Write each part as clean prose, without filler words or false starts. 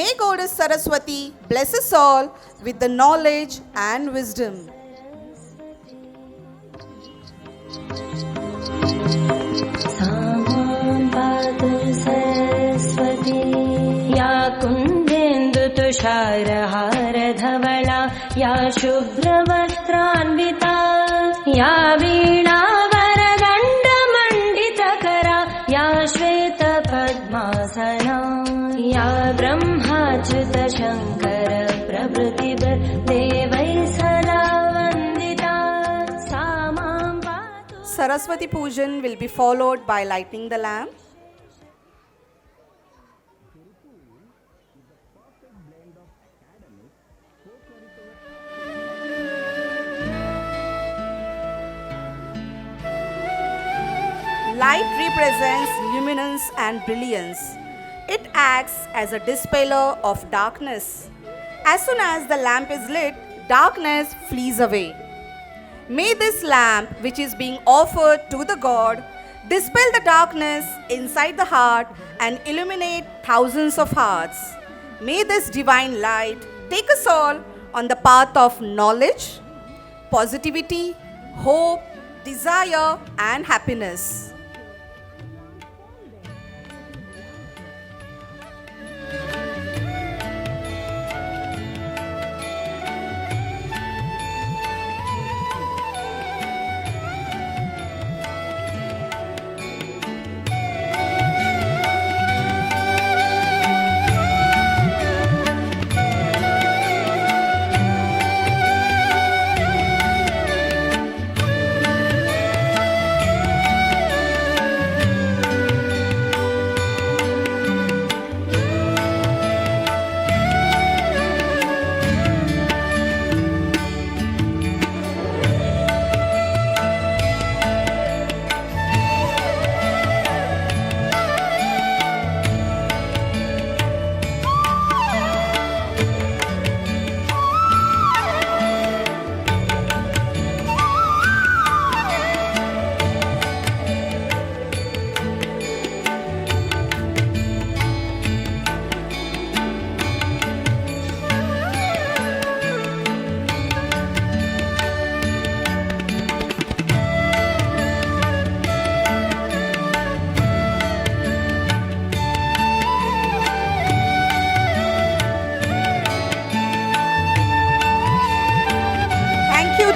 May Goddess Saraswati bless us all with the knowledge and wisdom. Saraswati या कुन्देन्दु तुषारहार धवला या शुभ्रवस्त्रान्विता या वीणावरदण्डमण्डितकरा या श्वेतपद्मासना या ब्रह्माच्युत शङ्कर प्रभृतिर्देवैः सदा वन्दिता सा मां पातु. Saraswati Pujan will be followed by lighting the lamp. Light represents luminance and brilliance. It acts as a dispeller of darkness. As soon as the lamp is lit, darkness flees away. May this lamp, which is being offered to the God, dispel the darkness inside the heart and illuminate thousands of hearts. May this divine light take us all on the path of knowledge, positivity, hope, desire, and happiness.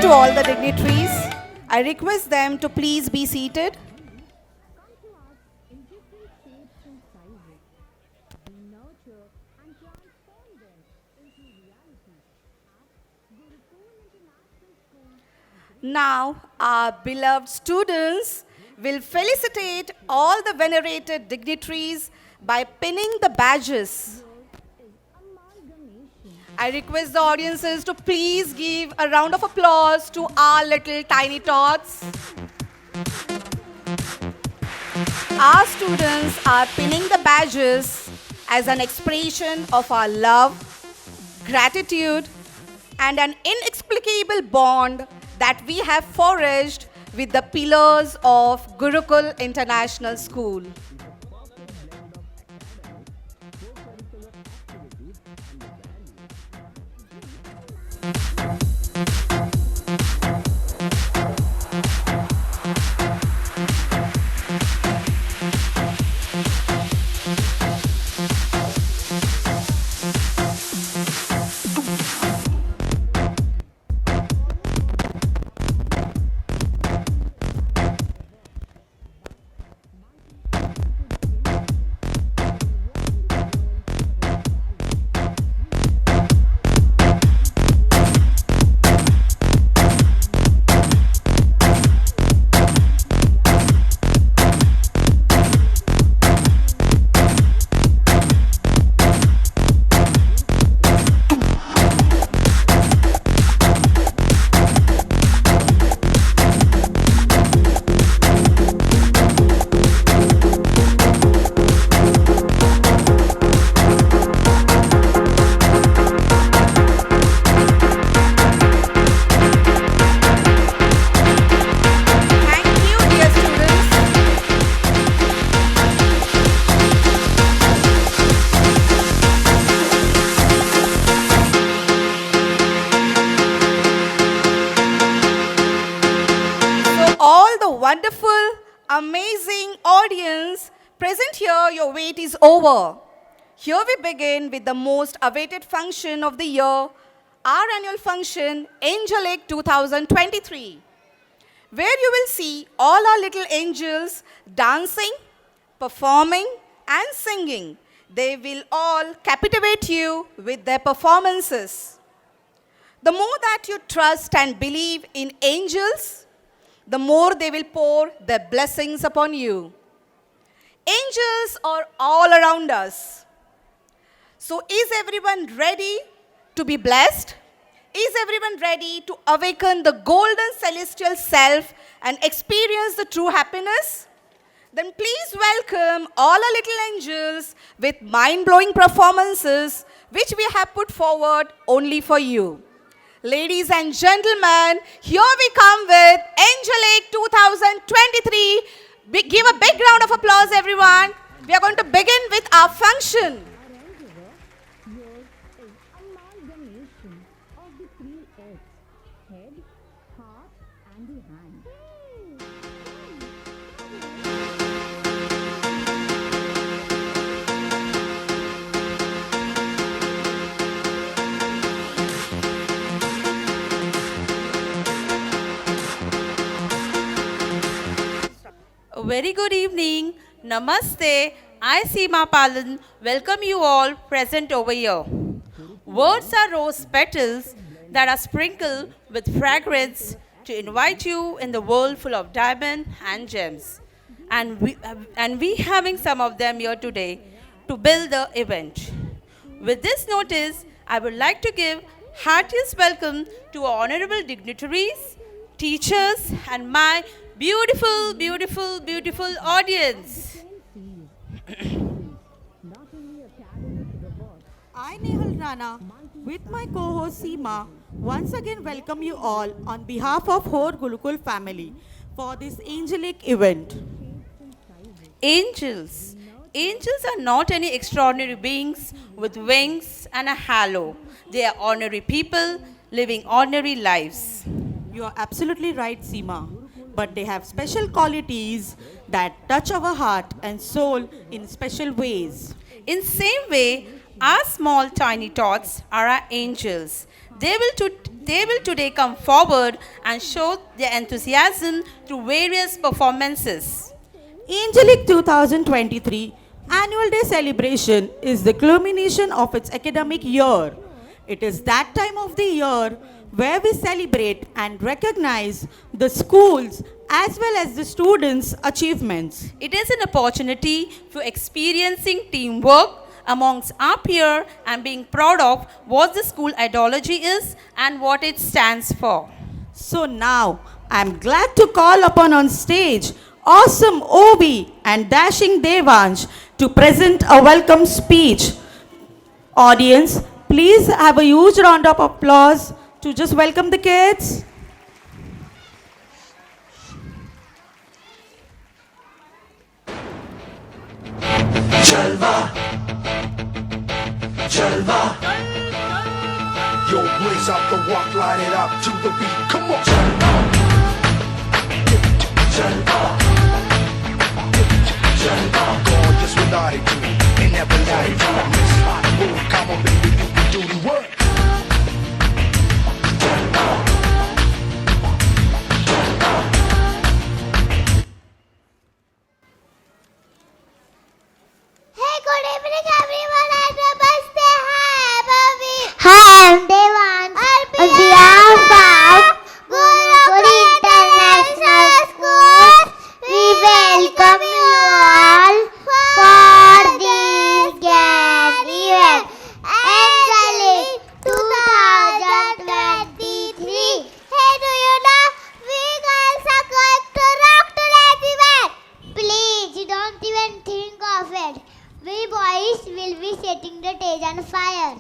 To all the dignitaries, I request them to please be seated. Now, our beloved students will felicitate all the venerated dignitaries by pinning the badges. I request the audiences to please give a round of applause to our little tiny tots. Our students are pinning the badges as an expression of our love, gratitude, and an inexplicable bond that we have forged with the pillars of Gurukul International School. wonderful, amazing audience present here, your wait is over. Here we begin with the most awaited function of the year, our annual function, Angelic 2023, where you will see all our little angels dancing, performing, and singing. They will all captivate you with their performances. The more that you trust and believe in angels, the more they will pour their blessings upon you. Angels are all around us. So, is everyone ready to be blessed? Is everyone ready to awaken the golden celestial self and experience the true happiness? Then please welcome all our little angels with mind-blowing performances which we have put forward only for you. Ladies and gentlemen, here we come with Angelic 2023. Give a big round of applause, everyone. We are going to begin with our function. A very good evening. Namaste. I, Seema Palan, welcome you all present over here. Words are rose petals that are sprinkled with fragrance to invite you in the world full of diamond and gems. And we having some of them here today to build the event. With this notice, I would like to give heartiest welcome to our honorable dignitaries, teachers, and my beautiful, beautiful, beautiful audience. I, Nehal Rana, with my co-host Seema, once again welcome you all on behalf of Hor Gulukul family for this angelic event. Angels. Angels are not any extraordinary beings with wings and a halo. They are ordinary people living ordinary lives. You are absolutely right, Seema. But they have special qualities that touch our heart and soul in special ways. In same way, our small tiny tots are our angels. They will today come forward and show their enthusiasm through various performances. Angelic 2023 Annual Day celebration is the culmination of its academic year. It is that time of the year where we celebrate and recognize the schools as well as the students' achievements. It is an opportunity for experiencing teamwork amongst our peer and being proud of what the school ideology is and what it stands for. So now, I'm glad to call upon on stage awesome Obi and dashing Devansh to present a welcome speech. Audience, please have a huge round of applause to just welcome the kids. Jalva, Jalva. Yo, blaze up the walk, light it up to the beat. Come on, Jalva, Jalva, Jalva. Gorgeous with attitude and never lie to a miss. Move, come on, baby, you can do the work. Hey, good evening everyone and namaste. Hi, Bobby. Hi, I'm Devan. On behalf of Gurukul International School, we welcome you all for this grand event. Angelic 2023. Hey, do you know we girls are going to rock today's event? Please, don't even think of it. We boys will be setting the stage on fire.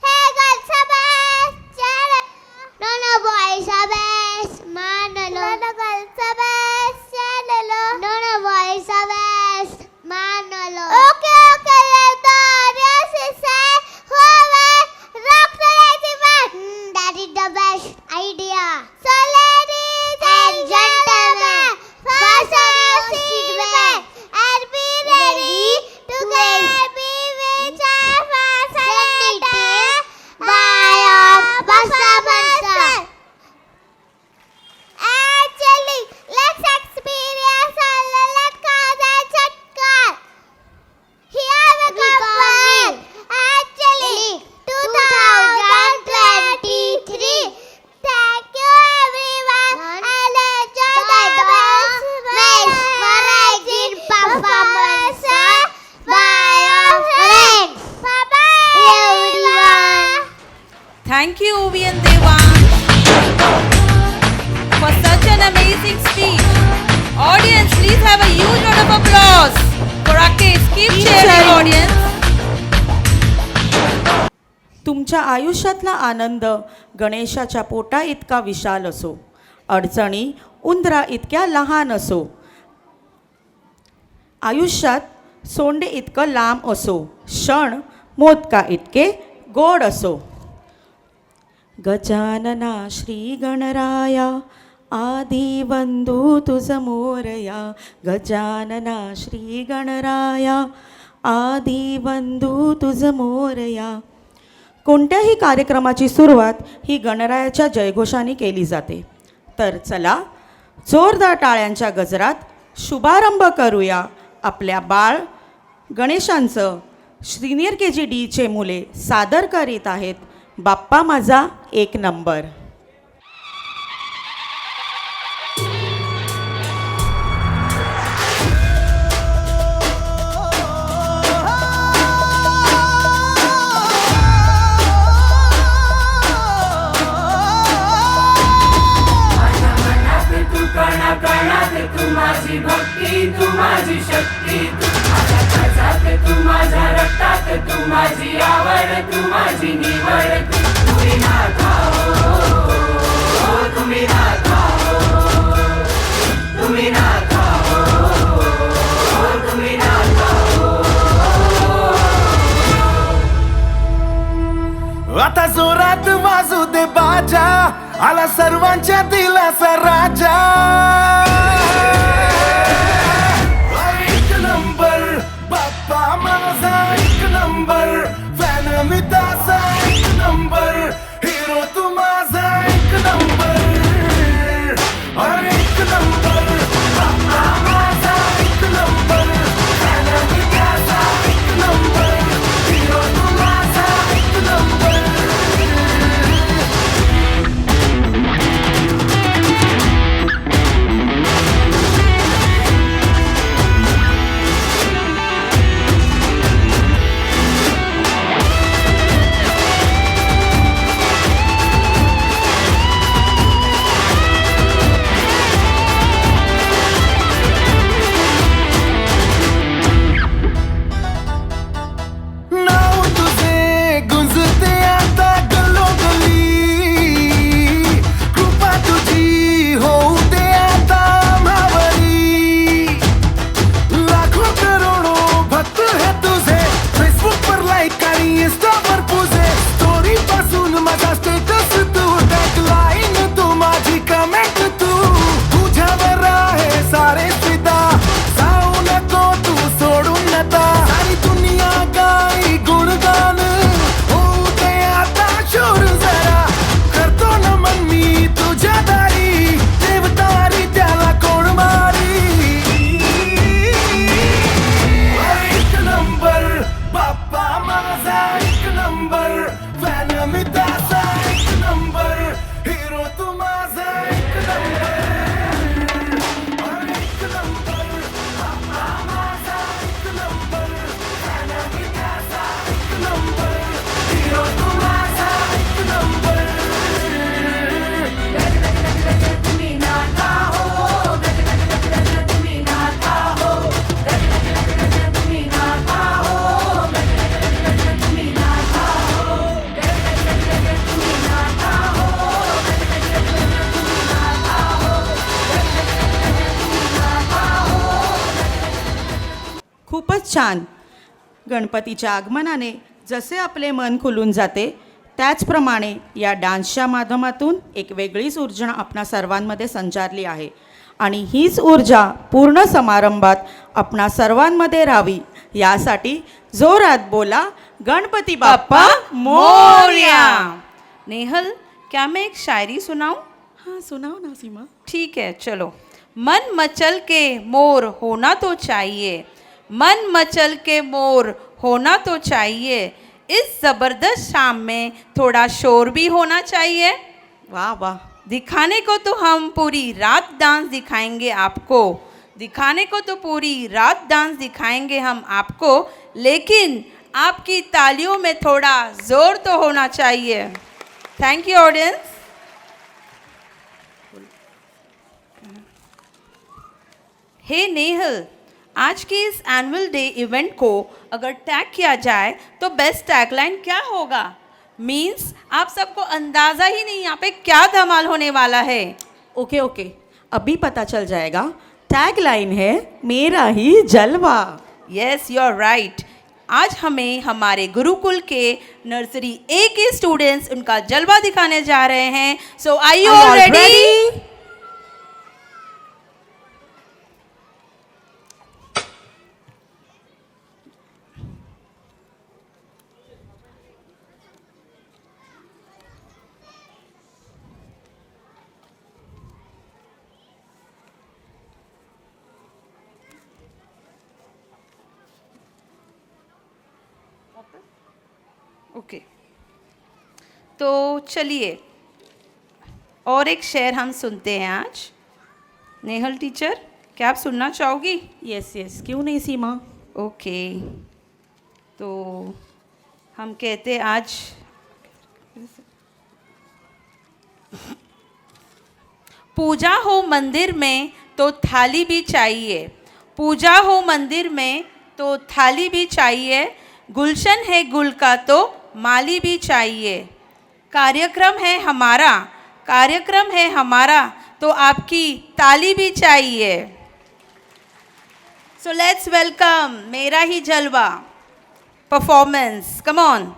Hey girls are best. No boys are best. Manalo. No girls are best. No boys are best. Manalo. Okay, let the audience say who will rock the event. That is the best idea. So ladies and gentlemen, Thank you, Uvi and Devang, for such an amazing speech. Audience, please have a huge round of applause for our kids. Keep cheering, audience. तुमच्या आयुष्यातला आनंद गणेशाच्या पोटा इतका विशाल असो, अडचणी उंदरा इतक्या लहान असो, आयुष्यात सोंडे इतकं लांब असो, क्षण मोदका इतके गोड असो. गजानना श्री गणराया आदी वंदू तुझ मोरया. गजानना श्री गणराया आदी वंदू तुझ मोरया. कोणत्याही कार्यक्रमाची सुरुवात ही गणरायाच्या जयघोषाने केली जाते. तर चला जोरदार टाळ्यांच्या गजरात शुभारंभ करूया आपल्या बाळ गणेशांचं. सिनियर KG Dचे मुले सादर करीत आहेत बाप्पा माझा एक नंबर. आता जोरात वाजू दे बाजा, आला सर्वांच्या दिलासा राजा. एक नंबर बाप्पा माझा एक नंबर, फॅन मी तासा एक नंबर, हिरो तू माझा एक नंबर. एक नंबर बाप्पा माझा एक नंबर, फॅन मी तासा एक नंबर, हिरो तू माझा एक नंबर. नाव तुझे गुंजते आता गलोगली, कृपा तुझी होऊ दे आता मावरी. लाखो करोडो भक्त है तुझे, फेसबुक पर लाईक आणि इंस्टावर पुझे. स्टोरी पासून माझा स्टेटस तू, टॅगलाईन तू माझी कमेंट तू, तुझ्यावर आहे सारे फिदा. जाऊ नको तू सोडून नका, सारी दुनिया गाई गुणगान होऊ दे आता शोर जरा. करतो नमन मी तुझ्या दारी, देवतारी त्याला कोण मारी. एक नंबर बाप्पा माझा एक नंबर, फॅन मी तासा एक नंबर, हिरो तू माझा एक नंबर. एक नंबर बाप्पा माझा एक नंबर, फॅन मी तासा एक नंबर, हिरो तू माझा एक नंबर. खूपच छान. गणपतीच्या आगमनाने जसे आपले मन खुलून जाते, त्याचप्रमाणे या डान्सच्या माध्यमातून एक वेगळीच ऊर्जा आपणा सर्वांमध्ये संचारली आहे. आणि हीच ऊर्जा पूर्ण समारंभात आपणा सर्वांमध्ये राहावी, यासाठी जोरात बोला गणपती बाप्पा मोरया. नेहल, क्या मैं एक शायरी सुनाऊं? हाँ सुनाओ ना सीमा. ठीक है, चलो. मन मचल के मोर होना तो चाहिए, मन मचल के मोर होना तो चाहिए, इस ज़बरदस्त शाम में थोड़ा शोर भी होना चाहिए. वाह वाह. दिखाने को तो हम पूरी रात डांस दिखाएंगे आपको, दिखाने को तो पूरी रात डांस दिखाएंगे हम आपको, लेकिन आपकी तालियों में थोड़ा जोर तो होना चाहिए. Thank you, audience. हे नेहल, आज के इस एनुअल डे इवेंट को अगर टैग किया जाए तो बेस्ट टैगलाइन क्या होगा? मीन्स आप सबको अंदाज़ा ही नहीं यहाँ पे क्या धमाल होने वाला है. ओके ओके, अभी पता चल जाएगा. टैग लाइन है मेरा ही जलवा. Yes, you are right. आज हमें हमारे गुरुकुल के नर्सरी ए के स्टूडेंट्स उनका जलवा दिखाने जा रहे हैं. So are you all ready? Okay, तो चलिए और एक शेर हम सुनते हैं आज. नेहल टीचर, क्या आप सुनना चाहोगी? यस यस, क्यों नहीं सीमा. ओके, तो हम कहते हैं आज पूजा हो मंदिर में तो थाली भी चाहिए. पूजा हो मंदिर में तो थाली भी चाहिए. गुलशन है गुल का तो माली भी चाहिए. कार्यक्रम है हमारा तो आपकी ताली भी चाहिए. सो लेट्स वेलकम मेरा ही जलवा परफॉर्मेंस. Come on.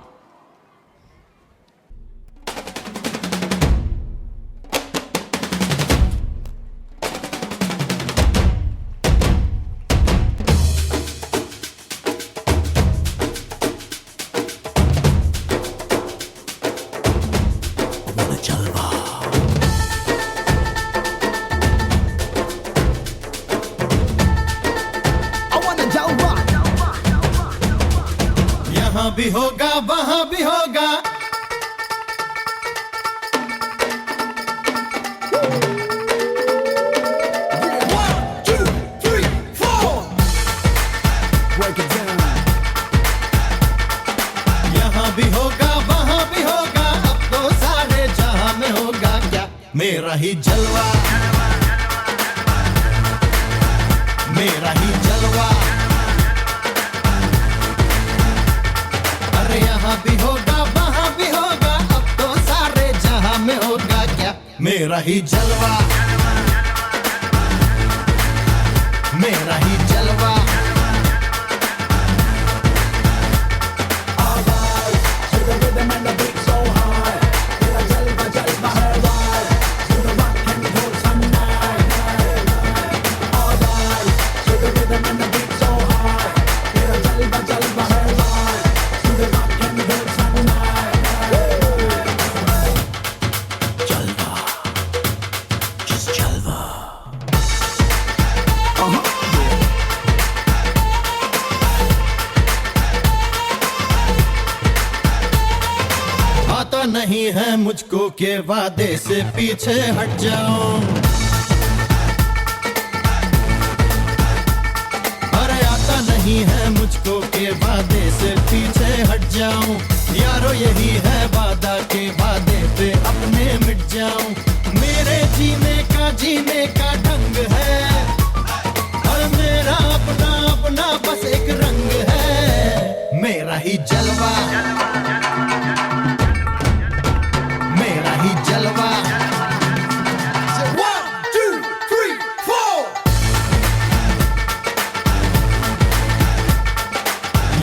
यहाँ भी होगा वहाँ भी होगा. One, two, three, four. Break it down. यहाँ भी होगा वहाँ भी होगा. अब तो सारे जहां में होगा क्या? मेरा ही जलवा, मेरा ही जलवा. यहाँ भी होगा वहाँ भी होगा. अब तो सारे जहां में होगा क्या? मेरा ही जलवा, मेरा ही जलवा. नहीं है मुझको के वादे से पीछे हट जाऊं. अरे आता नहीं है मुझको के वादे से पीछे हट जाऊं. यारो यही है वादा के वादे पे अपने मिट जाऊं. मेरे जीने का ढंग है और मेरा अपना अपना बस एक रंग है. मेरा ही जलवा, मेरा ही जलवा. One, two, three, four.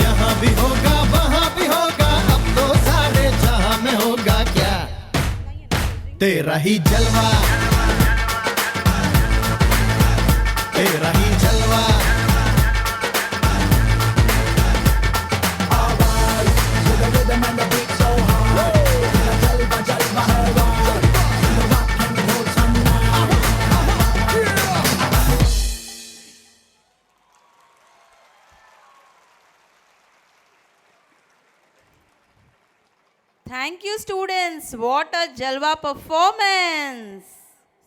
यहाँ भी होगा वहाँ भी होगा. अब तो सारे जहां में होगा क्या? तेरा ही जलवा, तेरा ही जलवा. Thank you students. What a jalwa performance.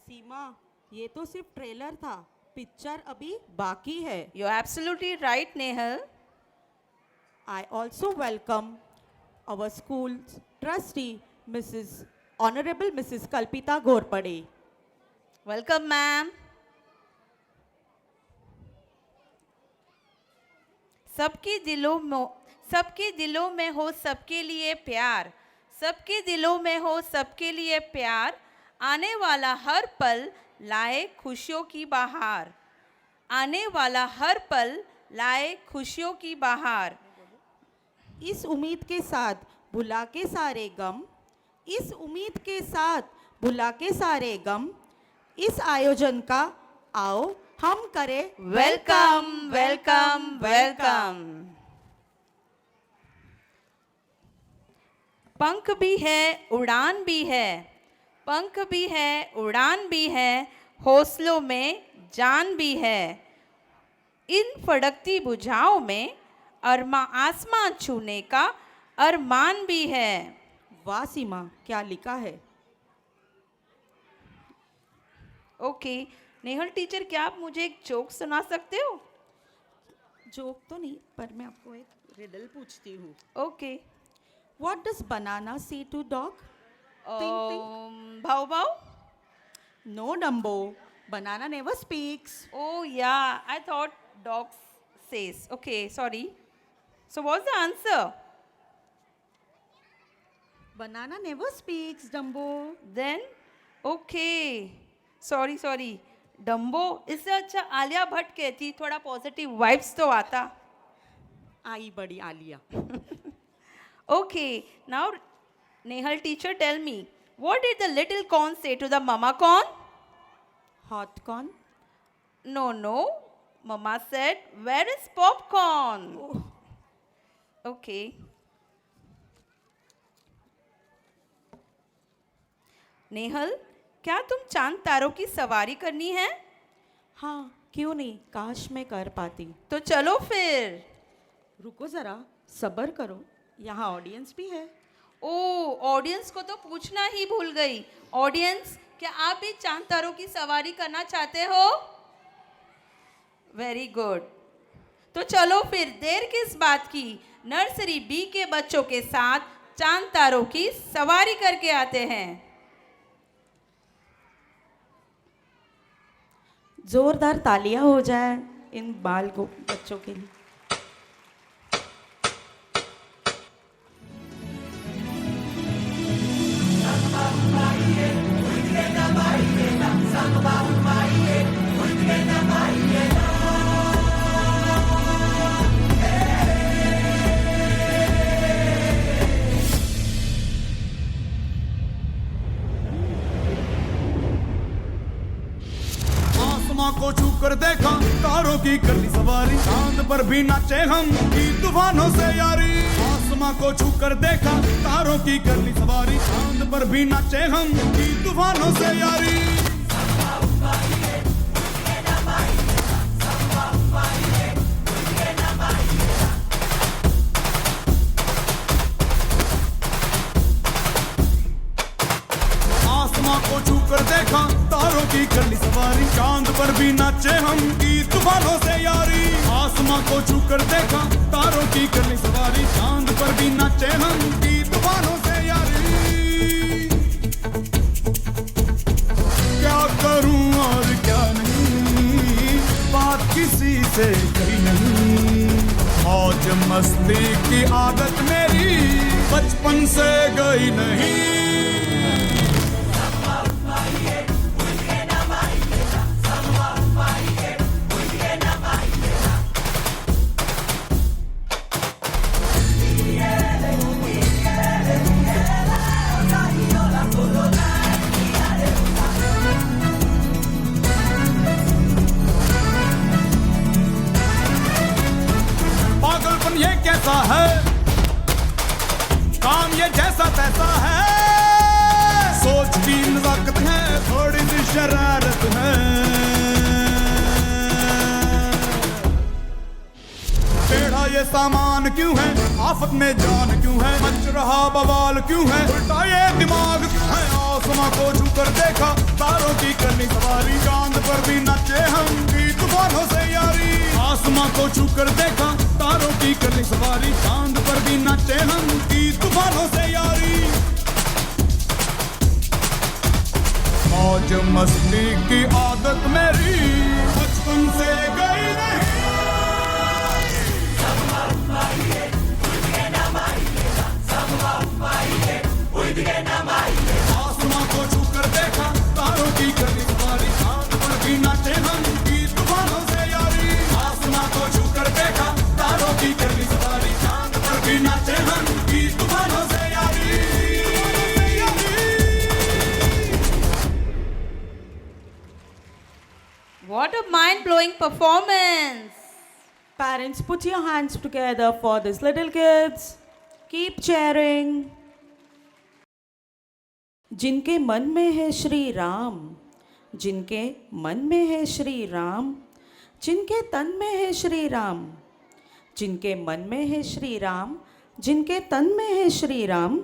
सीमा, ये तो सिर्फ ट्रेलर था, पिक्चर अभी बाकी है. You're absolutely right, Nehal. I also welcome our school's trustee, Mrs. Honorable Mrs. Kalpita Ghorpade. Welcome, ma'am. सबके दिलों में हो सबके लिए प्यार, सबके दिलों में हो सबके लिए प्यार, आने वाला हर पल लाए खुशियों की बहार, आने वाला हर पल लाए खुशियों की बहार। इस उम्मीद के साथ भुला के सारे गम, इस उम्मीद के साथ भुला के सारे गम, इस आयोजन का आओ हम करें वेलकम वेलकम वेलकम। पंख भी है उड़ान भी है, पंख भी है उड़ान भी है, हौसलों में जान भी है, इन फड़कती बुझाओं में आसमान छूने का अरमान भी है। वाह सीमा, क्या लिखा है। ओके नेहल टीचर, क्या आप मुझे एक जोक सुना सकते हो? जोक तो नहीं, पर मैं आपको एक रिडल पूछती हूँ। Okay. What does banana say to dog? भाव भाव? No, Dumbo. Banana never speaks. Oh yeah, I thought dog says. Okay, sorry. So what's the answer? Banana never speaks, Dumbo. Then okay. Sorry. Dumbo, इससे अच्छा आलिया भट्ट कहती, थोड़ा positive vibes तो आता। आई बड़ी Alia. Okay, now Nehal teacher, tell me, what did the little corn say to the mama corn? Hot corn. No. Mama said, where is popcorn? Oh. Okay. Nehal, क्या तुम चांद तारों की सवारी करनी है? हाँ, क्यों नहीं, काश मैं कर पाती। तो चलो फिर। रुको जरा, सब्र करो, यहाँ ऑडियंस भी है। ओ, ऑडियंस को तो पूछना ही भूल गई। ऑडियंस, क्या आप भी चांद तारों की सवारी करना चाहते हो? Very good. तो चलो फिर, देर किस बात की, नर्सरी बी के बच्चों के साथ चांद तारों की सवारी करके आते हैं। जोरदार तालियां हो जाए इन बच्चों के लिए। को छू कर देखा, तारों की कर ली सवारी, चांद पर भी नाचे हम की तूफानों से यारी। आसमां को छू कर देखा, तारों की कर ली सवारी, चांद पर भी नाचे हम की तूफानों से यारी। आसमां को छू कर देखा, तारों की कर ली सवारी, चांद पर भी नाचे हम की तूफानों से यारी। आसमां को छू कर देखा, तारों की कर ली सवारी, चांद पर भी नाचे हम की तूफानों से यारी। क्या करूं और क्या नहीं, बात किसी से कही नहीं, मौज मस्ती की आदत मेरी बचपन से गई नहीं। पागलपन ये कैसा है, काम ये जैसा तैसा है, सोच की नजाकत है, थोड़ी सी शरारत है। टेढ़ा ये सामान क्यों है, आफत में जान क्यों है, मच रहा बवाल क्यों है, उल्टा ये दिमाग क्यों है। आसमां को छू कर देखा, तारों की करनी सवारी, चांद पर भी नाचे हम की तूफानों से यारी। आसमां को छू कर देखा, तारों की करनी सवारी, चांद पर भी नाचे हम की तूफानों से यारी। मौज मस्ती की आदत मेरी बचपन से गई नहीं आसमां को छू कर देखा तारों की गली तुम्हारी चांद पर भी नाचे हम की तूफानों से यारी आसमां को छू कर देखा तारों की गली तुम्हारी चांद पर भी नाचे हम की तूफानों से यारी What a mind-blowing performance! Parents, put your hands together for these little kids. Keep cheering. जिनके मन में है श्री राम, जिनके मन में है श्री राम, जिनके तन में है श्री राम, जिनके मन में है श्री राम, जिनके तन में है श्री राम,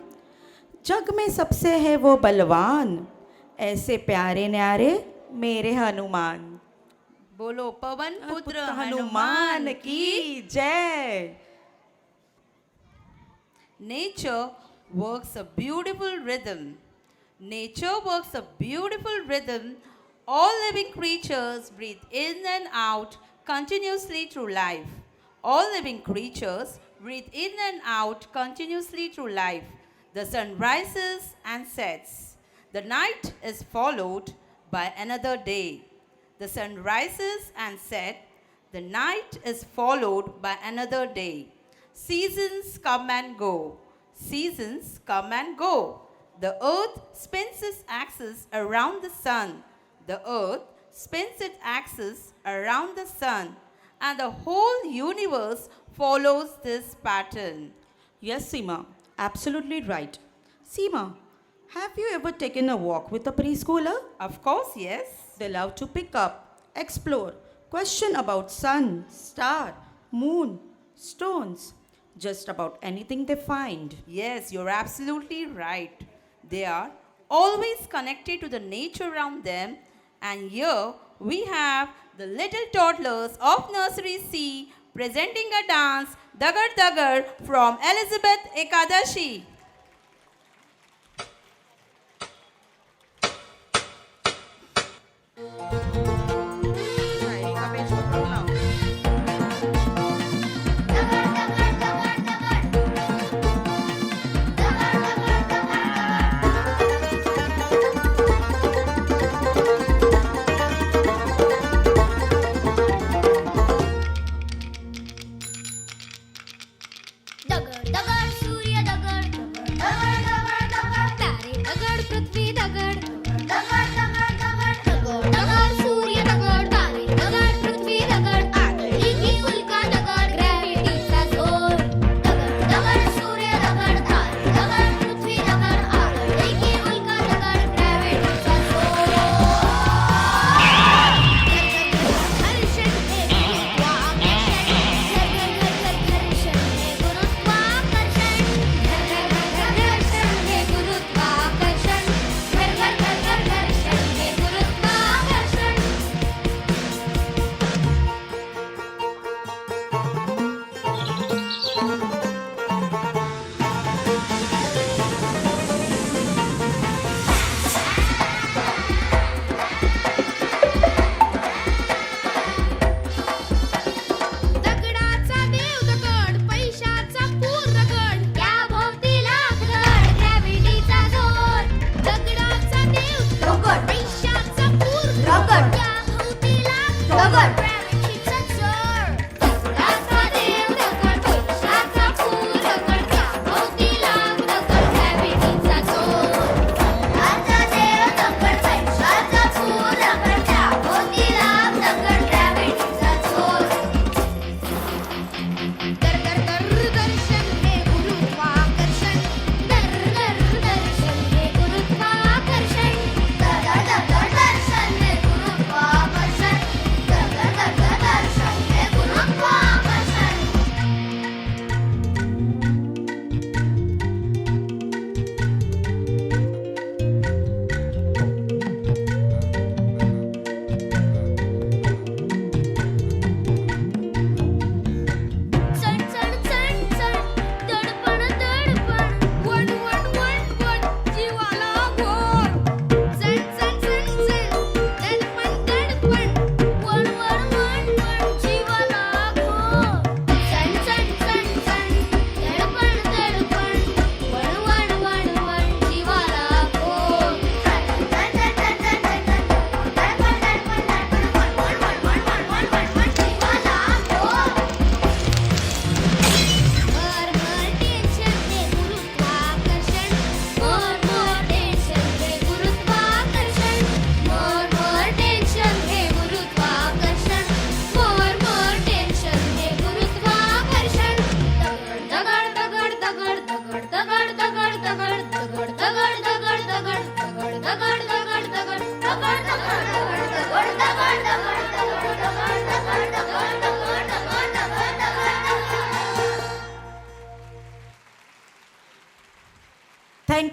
जग में सबसे है वो बलवान, ऐसे प्यारे न्यारे मेरे हनुमान। बोलो पवन पुत्र हनुमान की जय। Nature works a beautiful rhythm. Nature works a beautiful rhythm. All living creatures breathe in and out continuously through life. All living creatures breathe in and out continuously through life. The sun rises and sets. The night is followed by another day. The sun rises and sets. The night is followed by another day. Seasons come and go. Seasons come and go. The earth spins its axis around the sun. The earth spins its axis around the sun. And the whole universe follows this pattern. Yes, Seema, absolutely right. Seema, have you ever taken a walk with a preschooler? Of course, yes. They love to pick up, explore, question about sun, star, moon, stones, just about anything they find. Yes, you're absolutely right. They are always connected to the nature around them. And here we have the little toddlers of Nursery C presenting a dance, Dagar Dagar, from Elizabeth Ekadashi. Dagar, dagar, Surya dagar, dagar,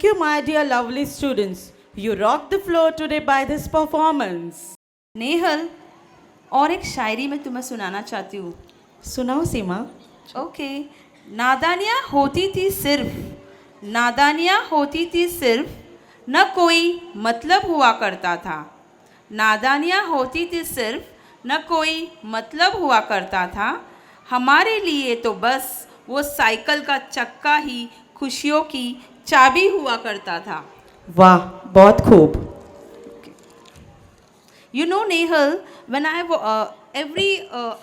you, my dear lovely students. You rocked the floor today by this performance. Nehal, और एक शायरी मैं तुम्हें सुनाना चाहती हूँ. सुनाओ सीमा. Okay. नादानियाँ होती थी सिर्फ, नादानियाँ होती थी सिर्फ, न कोई मतलब हुआ करता था. नादानियाँ होती थी सिर्फ, न कोई मतलब हुआ करता था. हमारे लिए तो बस वो साइकिल का चक्का ही खुशियों की चाबी हुआ करता था. वाह, बहुत खूब. You know, Nehal, when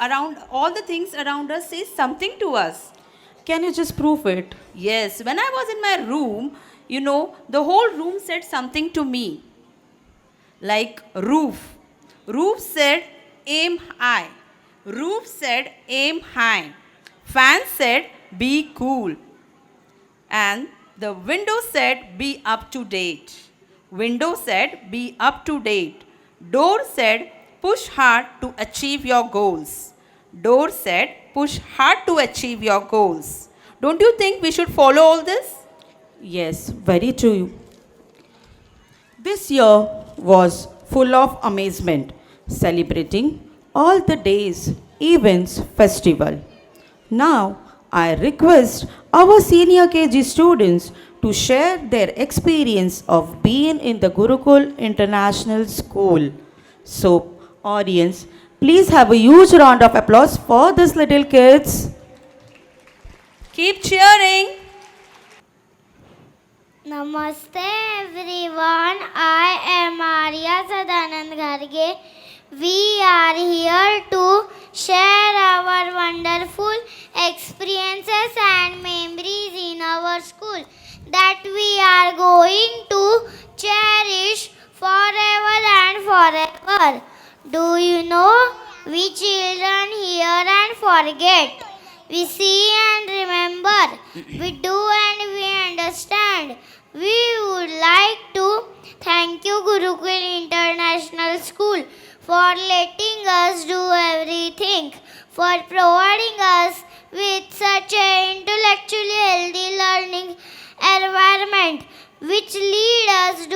around all the things around us say something to us. Can you just prove it? Yes, when I was in my room, you know, the whole room said something to me. Like roof. Roof said, aim high. Roof said, aim high. Fan said, be cool. And the window said, be up to date. Window said, be up to date. Door said, push hard to achieve your goals. Door said, push hard to achieve your goals. Don't you think we should follow all this? Yes, very true. This year was full of amazement, celebrating all the days, events, festival. Now, I request our senior KG students to share their experience of being in the Gurukul International School. So, audience, please have a huge round of applause for these little kids. Keep cheering. Namaste everyone. I am Arya Sadanand Garge. We are here to share our wonderful experiences and memories in our school that we are going to cherish forever and forever. Do you know we children hear and forget? We see and remember. We do and we understand. We would like to thank you Gurukul International School for letting us do everything, for providing us with such an intellectually healthy learning environment which lead us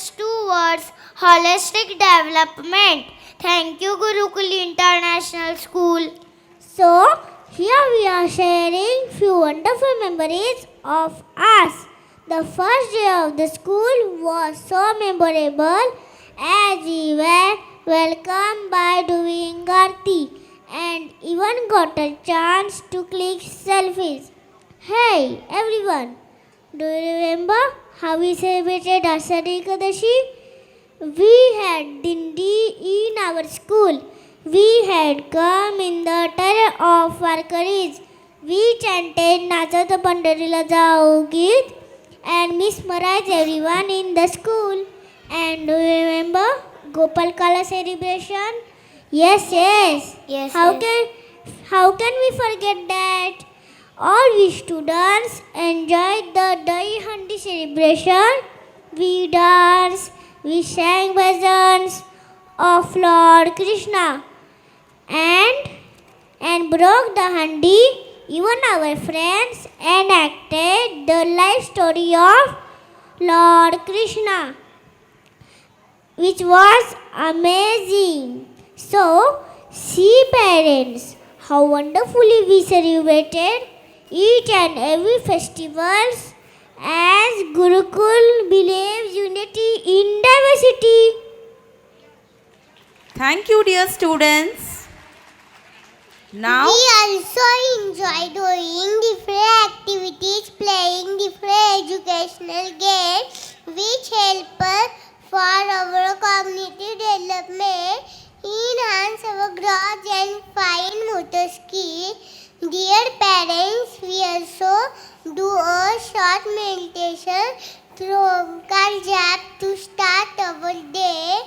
towards holistic development. Thank you Gurukul International School. So, here we are sharing few wonderful memories of us. The first day of the school was so memorable as we were welcomed by doing Aarti and even got a chance to click selfies. Hey everyone, do you remember how we celebrated Ashadi Ekadashi? We had Dindi in our school. We had come in the terror of our courage. We chanted Nachat Pandarila Jao Geet and mesmerized everyone in the school. And do you remember Gopal Kala celebration? Yes. How can we forget that? All we students enjoyed the Dahi Handi celebration. We danced, we sang bhajans of Lord Krishna and broke the handi. Even our friends enacted the life story of Lord Krishna, which was amazing. So, see parents, how wonderfully we celebrated each and every festivals as Gurukul believes unity in diversity. Thank you, dear students. Now, We also enjoy doing different activities, playing different educational games which help us for our cognitive development, enhance our growth and fine motor skill. Dear parents, we also do a short meditation through Omkar Jap to start our day.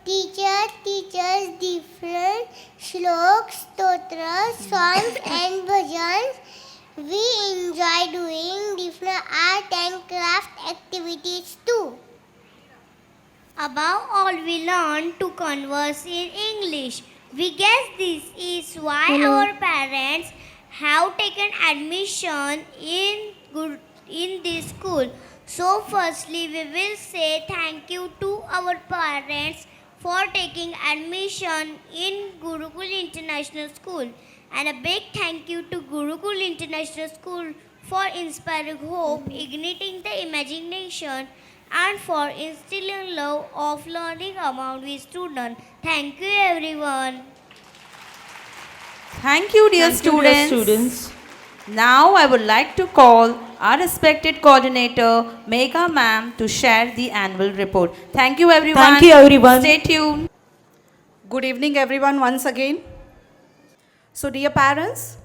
Teachers teach us different shloks, stotras, songs and bhajans. We enjoy doing different art and craft activities too. Above all, we learn to converse in English. We guess this is why our parents have taken admission in in this school. So, firstly, we will say thank you to our parents for taking admission in Gurukul International School, and a big thank you to Gurukul International School for inspiring hope, igniting the imagination, and for instilling love of learning among we students. Thank you, everyone. Thank you, dear Thank you, dear students. students. Now I would like to call our respected coordinator, Megha ma'am, to share the annual report. Thank you, everyone. Thank you, everyone. Stay tuned. Good evening, everyone, once again. So, dear parents,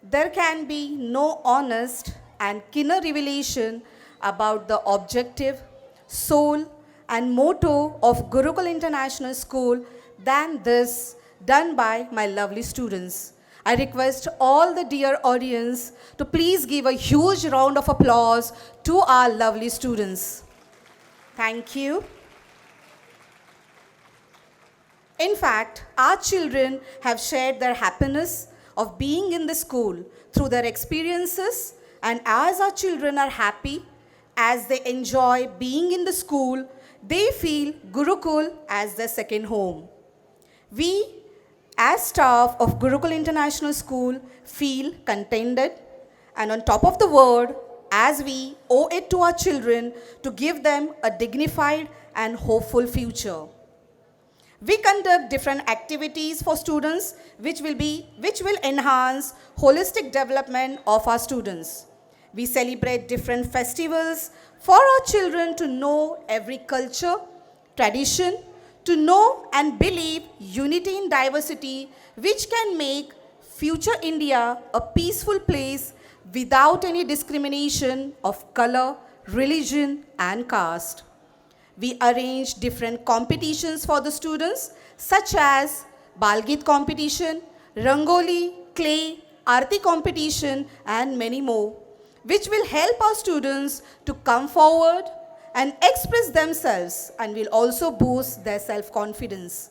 there can be no honest and keener revelation about the objective, soul, and motto of Gurukul International School than this done by my lovely students. I request all the dear audience to please give a huge round of applause to our lovely students. Thank you. In fact, our children have shared their happiness of being in the school through their experiences, and as our children are happy, as they enjoy being in the school, they feel Gurukul as their second home. We, as staff of Gurukul International School, feel contented and on top of the world as we owe it to our children to give them a dignified and hopeful future. We conduct different activities for students which will enhance holistic development of our students. We celebrate different festivals for our children to know every culture, tradition, to know and believe unity in diversity, which can make future India a peaceful place without any discrimination of color, religion, and caste. We arrange different competitions for the students, such as Balgit competition, Rangoli, clay, Aarti competition, and many more, which will help our students to come forward and express themselves and will also boost their self-confidence.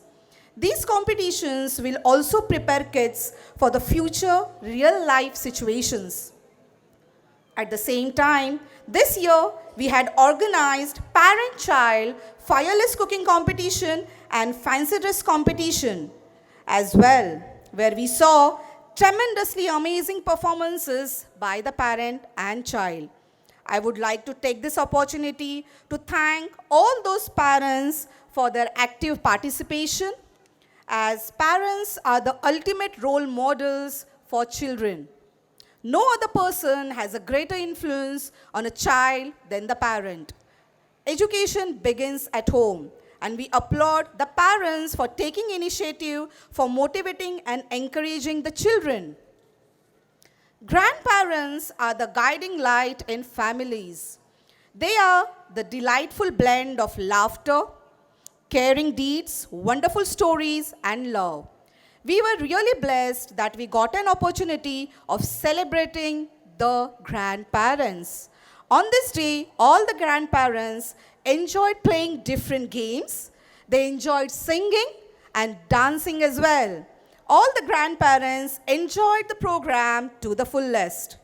These competitions will also prepare kids for the future real-life situations. At the same time, this year we had organized parent-child fireless cooking competition and fancy dress competition as well, where we saw tremendously amazing performances by the parent and child. I would like to take this opportunity to thank all those parents for their active participation, as parents are the ultimate role models for children. No other person has a greater influence on a child than the parent. Education begins at home, and we applaud the parents for taking initiative for motivating and encouraging the children. Grandparents are the guiding light in families. They are the delightful blend of laughter, caring deeds, wonderful stories, and love. We were really blessed that we got an opportunity of celebrating the grandparents. On this day, all the grandparents enjoyed playing different games. They enjoyed singing and dancing as well. All the grandparents enjoyed the program to the fullest.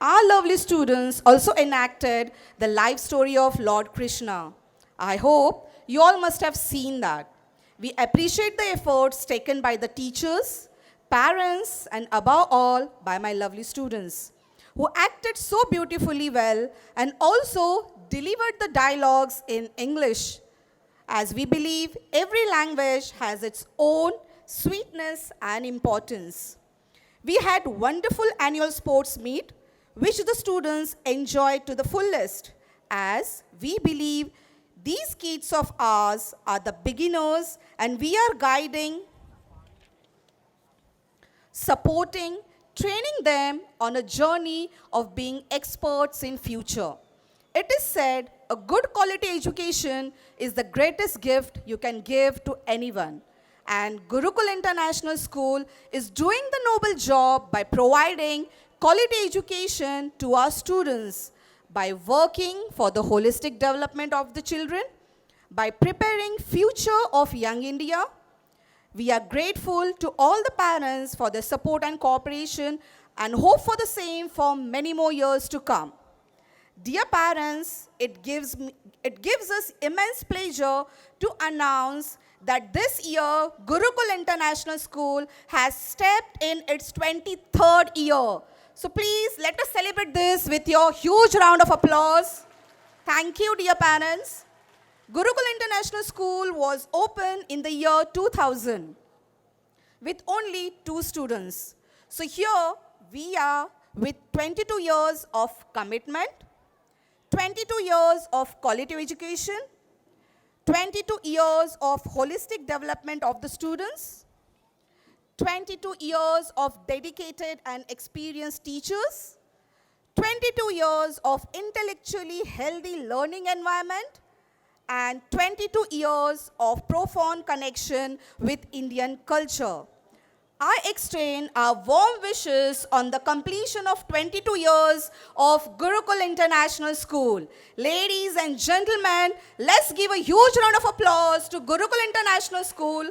Our lovely students also enacted the life story of Lord Krishna. I hope you all must have seen that. We appreciate the efforts taken by the teachers, parents, and above all, by my lovely students, who acted so beautifully well and also delivered the dialogues in English, as we believe every language has its own sweetness and importance. We had wonderful annual sports meet, which the students enjoyed to the fullest, as we believe these kids of ours are the beginners and we are guiding, supporting, training them on a journey of being experts in future. It is said a good quality education is the greatest gift you can give to anyone. And Gurukul International School is doing the noble job by providing quality education to our students, by working for the holistic development of the children, by preparing future of young India. We are grateful to all the parents for their support and cooperation and hope for the same for many more years to come. Dear parents, it gives us immense pleasure to announce that this year Gurukul International School has stepped in its 23rd year. So please let us celebrate this with your huge round of applause. Thank you, dear parents. Gurukul International School was opened in the year 2000 with only 2 students. So here we are with 22 years of commitment, 22 years of quality education, 22 years of holistic development of the students, 22 years of dedicated and experienced teachers, 22 years of intellectually healthy learning environment, and 22 years of profound connection with Indian culture. I extend our warm wishes on the completion of 22 years of Gurukul International School. Ladies and gentlemen, let's give a huge round of applause to Gurukul International School.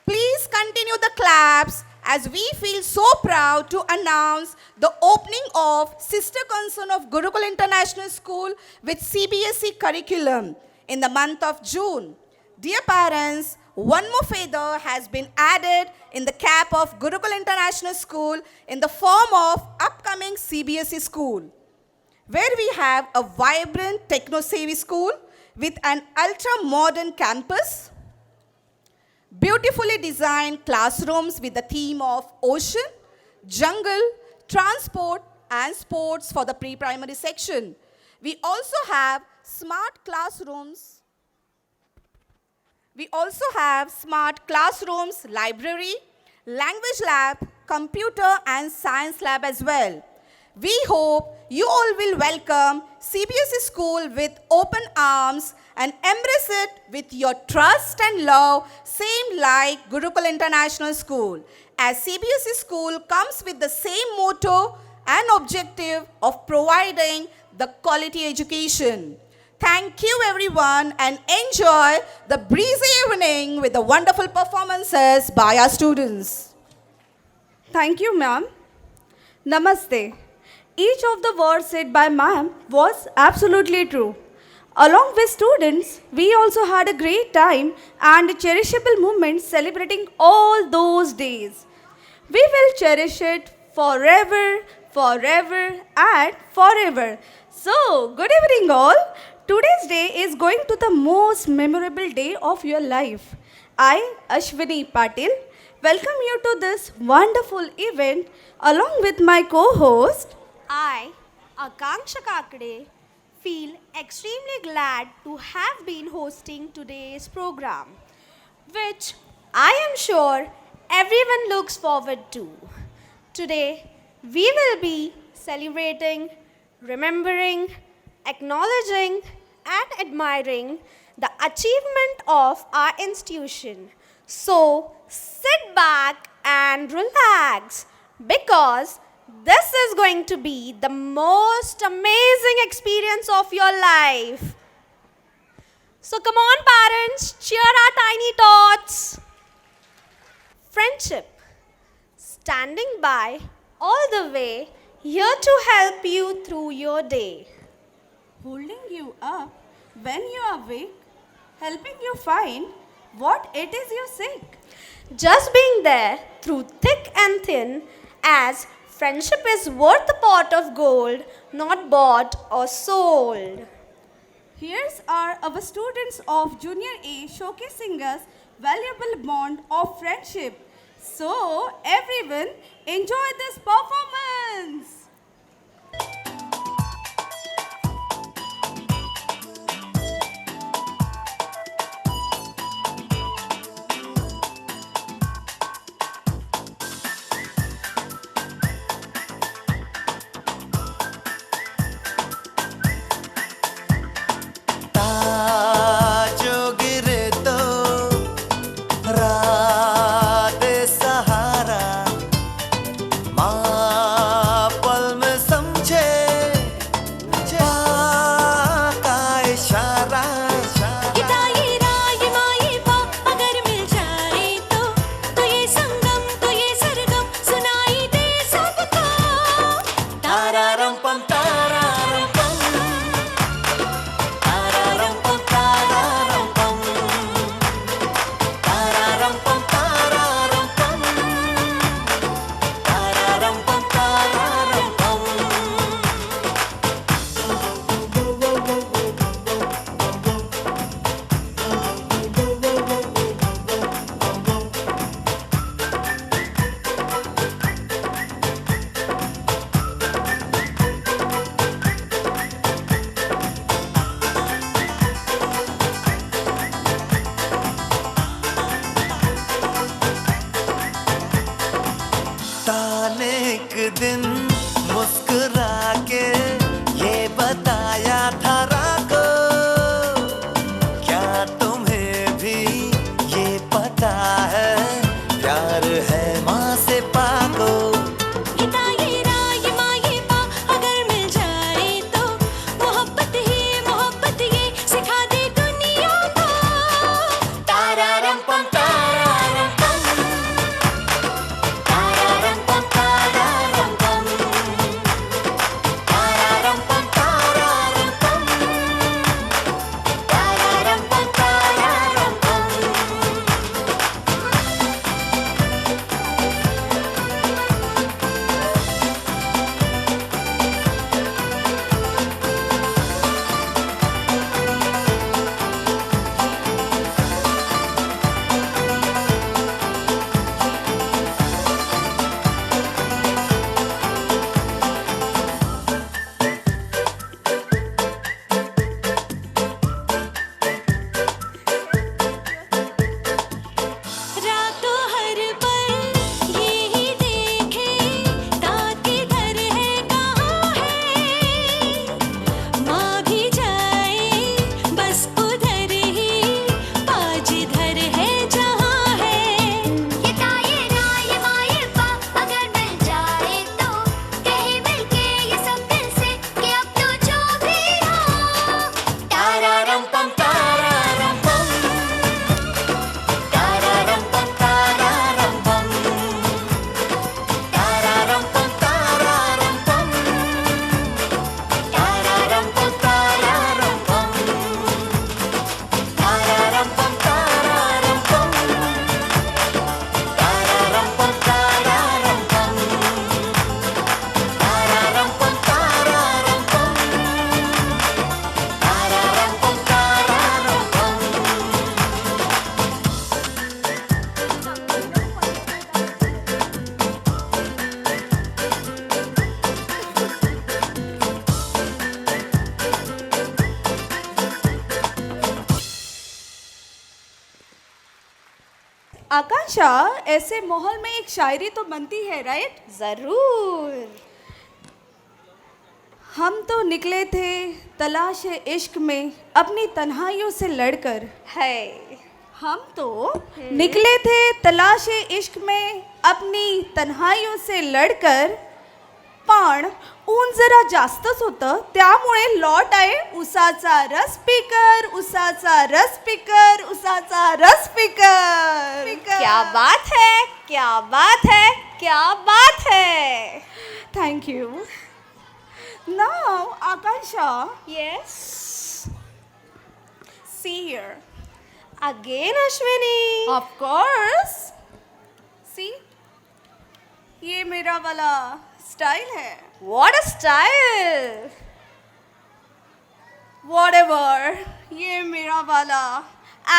Please continue the claps as we feel so proud to announce the opening of sister concern of Gurukul International School with CBSE curriculum in the month of June. Dear parents, one more feather has been added in the cap of Gurukul International School in the form of upcoming CBSE school, where we have a vibrant techno-savvy school with an ultra-modern campus, beautifully designed classrooms with the theme of ocean, jungle, transport, and sports for the pre-primary section. We also have smart classrooms. Library, language lab, computer and science lab as well. We hope you all will welcome CBSE school with open arms and embrace it with your trust and love, same like Gurukul International School. As CBSE school comes with the same motto and objective of providing the quality education. Thank you everyone and enjoy the breezy evening with the wonderful performances by our students. Thank you, ma'am. Namaste. Each of the words said by ma'am was absolutely true. Along with students, we also had a great time and cherishable moments celebrating all those days. We will cherish it forever, forever and forever. So, good evening all. Today's day is going to the most memorable day of your life. I, Ashwini Patil, welcome you to this wonderful event along with my co-host. I, Akanksha Kakade, feel extremely glad to have been hosting today's program, which I am sure everyone looks forward to. Today, we will be celebrating, remembering, acknowledging, and admiring the achievement of our institution. So, sit back and relax because this is going to be the most amazing experience of your life. So come on parents, cheer our tiny tots. Friendship, standing by all the way, here to help you through your day. Holding you up when you are weak, helping you find what it is you seek. Just being there through thick and thin, as friendship is worth a pot of gold, not bought or sold. Here's our students of Junior A showcasing us valuable bond of friendship. So everyone enjoy this performance. जो गिरे तो रात सहारा माँ पल आकांक्षा, ऐसे माहौल में एक शायरी तो बनती है, राइट? जरूर। हम तो निकले थे तलाश इश्क में अपनी तन्हाइयों से लड़कर। है। हम तो निकले थे तलाश इश्क में अपनी तन्हाइयों से लढकर, पण ऊन जरा जास्तच होतं, त्यामुळे लॉट आहे उसाचा रस पिकर, उसाचा रस पिकर, उसाचा रस पिकर। क्या बात है, क्या बात है, क्या बात है। Thank you. Now Akanksha, yes. see here. Again Ashwini. Of course. See, ये मेरा वाला स्टाइल है। What a style. Whatever, ये मेरा वाला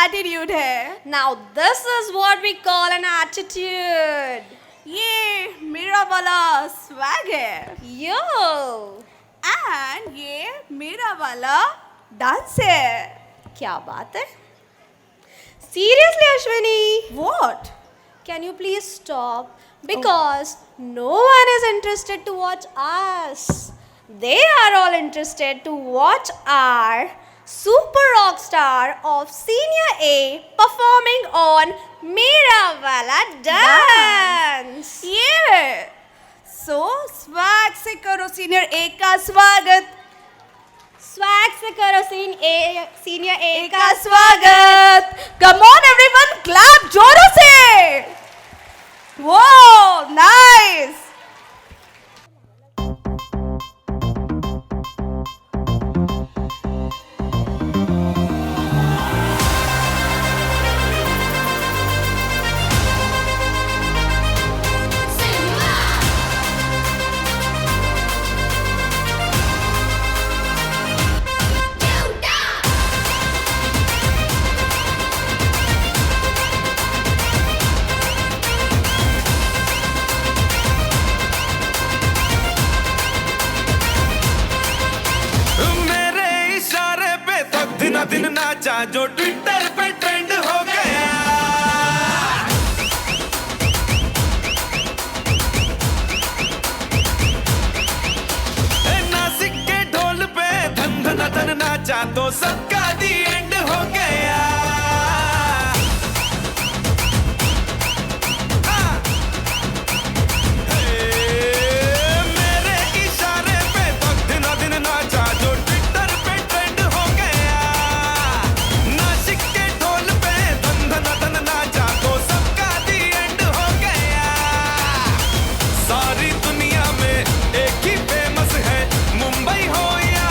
एटीट्यूड है। Now this is what we call an attitude. ये मेरा वाला स्वैग है। यो। एंड ये मेरा वाला डांस है। क्या बात है। Seriously Ashwini, What? can you please stop? Because no one is interested to watch us. They are all interested to watch our super rock star of Senior A performing on Mera Wala Dance. Yeah. So swag से करो senior ए का स्वागत। Swag से करो Senior A का स्वागत। Come on everyone, clap जोरों से। Wow, nice. मेरे इशारे पे तो दिन दिन नाचा जो ट्विटर पे ट्रेंड हो गया। नासिक के ढोल पे धन धन धन नाचा तो सबका दी एंड हो गया। मेरे इशारे पे तो दिन दिन नाचा जो ट्विटर पे ट्रेंड हो गया। नासिक के ढोल पे धन धन धन नाचा तो सबका दी एंड हो गया। सारी दुनिया में एक ही फेमस है, मुंबई हो या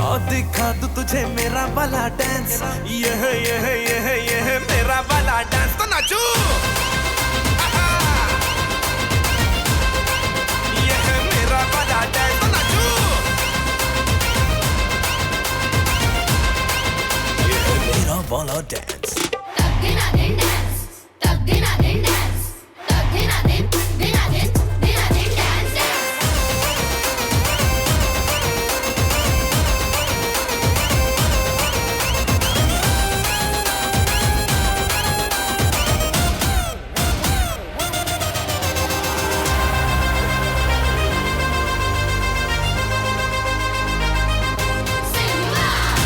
और दिखा दूं तुझे मेरा वाला डांस। यह मेरा वाला डांस तो नाचू। यह मेरा वाला डांस तो नाचू। यह मेरा वाला डांस।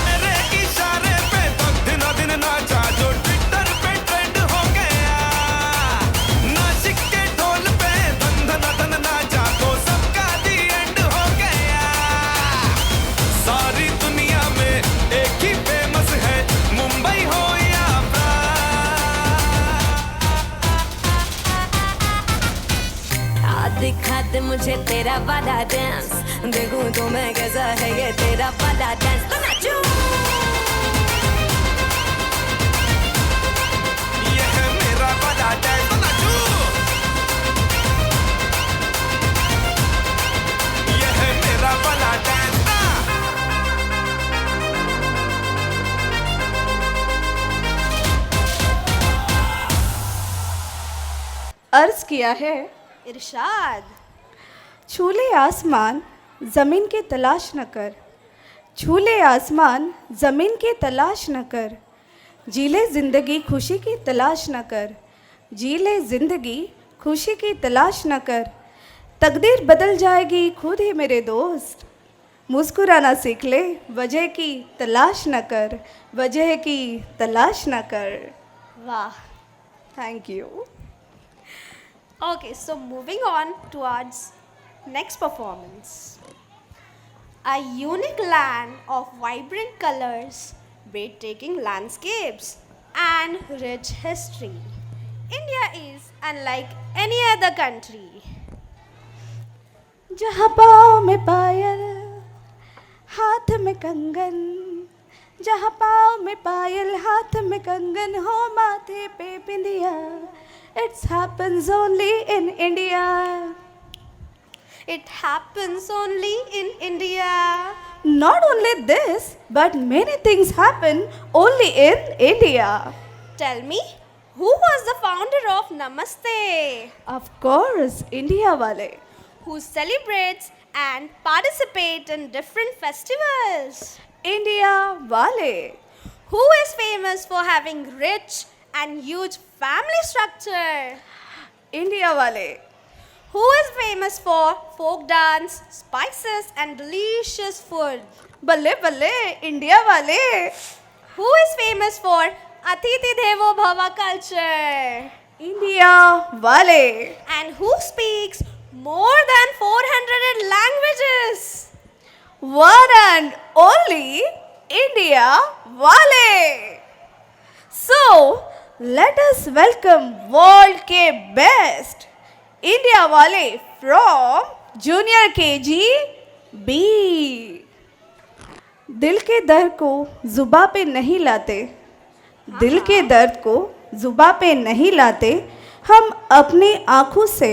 मेरे इशारे पे तो दिन दिन नाचा जो ट्विटर पे ट्रेंड हो गया। नासिक के ढोल पे धन धन धन नाचा तो सबका दी एंड हो गया। सारी दुनिया में एक ही फेमस है, मुंबई हो या दिखा दे मुझे तेरा वाला डांस, देखूं तो मैं कैसा है ये तेरा वाला डांस तो नाचूं। यह मेरा वाला डांस तो नाचू। यह मेरा वाला डांस ना। अर्ज किया है इरशाद। छूले आसमान, ज़मीन की तलाश न कर, छूले आसमान ज़मीन की तलाश न कर, जी ले ज़िंदगी खुशी की तलाश न कर, जी ले ज़िंदगी खुशी की तलाश न कर, तकदीर बदल जाएगी खुद ही मेरे दोस्त, मुस्कुराना सीख ले, वजह की तलाश न कर, वजह की तलाश न कर। Wow. Thank you. Okay, so moving on towards next performance. A unique land of vibrant colors, breathtaking landscapes, and rich history. India is unlike any other country. जहाँ पाँव में पायल हाथ में कंगन, जहाँ पाँव में पायल हाथ में कंगन हो माथे पे बिंदिया, it happens only in India. It happens only in India. Not only this, but many things happen only in India. Tell me, who was the founder of Namaste? Of course, India wale. Who celebrates and participate in different festivals? India wale. Who is famous for having rich and huge family structure? India wale. Who is famous for folk dance, spices and delicious food? Balle balle, India wale. Who is famous for Atiti Devo Bhava culture? India wale. And who speaks more than 400 languages? One and only India wale. So, let us welcome world के best India wale from Junior KG B. दिल के दर्द को जुबा पे नहीं लाते, दिल के दर्द को जुबा पे नहीं लाते, हम अपनी आँखों से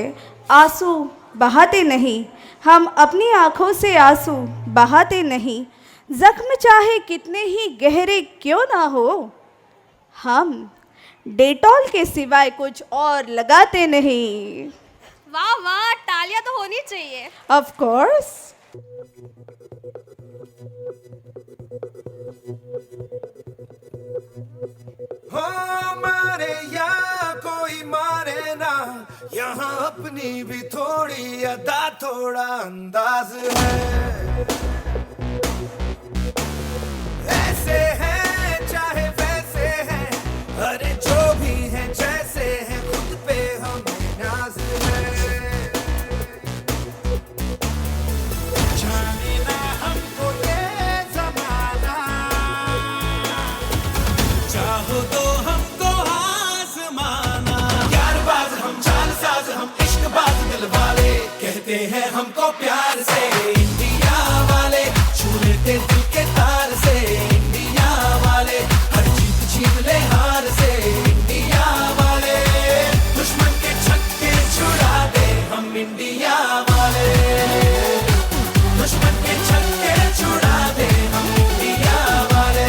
आंसू बहाते नहीं, हम अपनी आँखों से आंसू बहाते नहीं, जख्म चाहे कितने ही गहरे क्यों ना हो, हम डेटॉल के सिवाय कुछ और लगाते नहीं। वाह वाह, तालियां तो होनी चाहिए। Of course. हो मारे या कोई मारे ना, यहाँ अपनी भी थोड़ी अदा थोड़ा अंदाज है, ऐसे हैं चाहे वैसे हैं, अरे जो भी हैं जैसे हैं, खुद पे हमें नाज है, जाने ना हमको ये ज़माना, चाहो तो हमको आज़माना, यारबाज हम चालसाज हम इश्कबाज दिल वाले, कहते हैं हमको प्यार से इंडिया वाले, छू लेते दिल के तार से इंडिया वाले, हर जीत छीन ले हार से इंडिया वाले, दुश्मन के छक्के छुड़ा दे हम इंडिया वाले, दुश्मन के छक्के छुड़ा दे हम इंडिया वाले।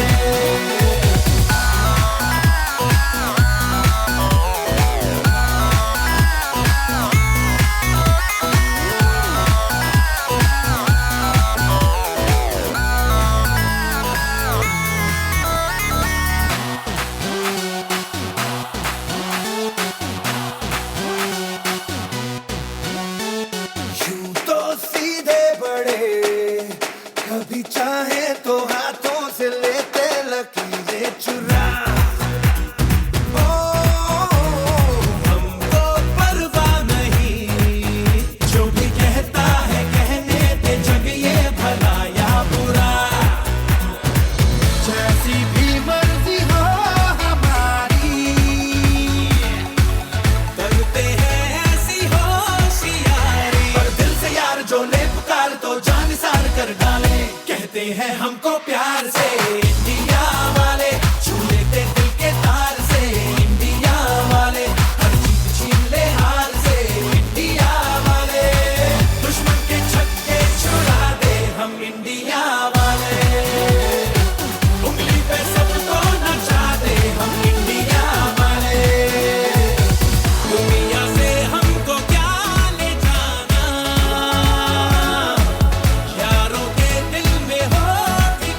यूं तो सीधे बड़े, कभी चाहे तो हाथों से लेते लकीरें चुरा, ओ हमको परवाह नहीं, जो भी कहता है कहने दे, जग ये भला या बुरा, जैसी भी मर्जी हो हमारी, करते हैं ऐसी होशियारी, पर दिल से यार जो ले पुकार तो जान निसार कर डाले, कहते हैं हमको प्यार से इंडिया वाले, छू लेते दिल के तार से इंडिया वाले, हर जीत छीन ले हार से इंडिया वाले, दुश्मन के छक्के छुड़ा दे हम इंडिया वाले, उंगली पे सबको नचा दे हम इंडिया वाले, दुनिया से हमको क्या ले जाना, यारों के दिल में हो ठिकाना।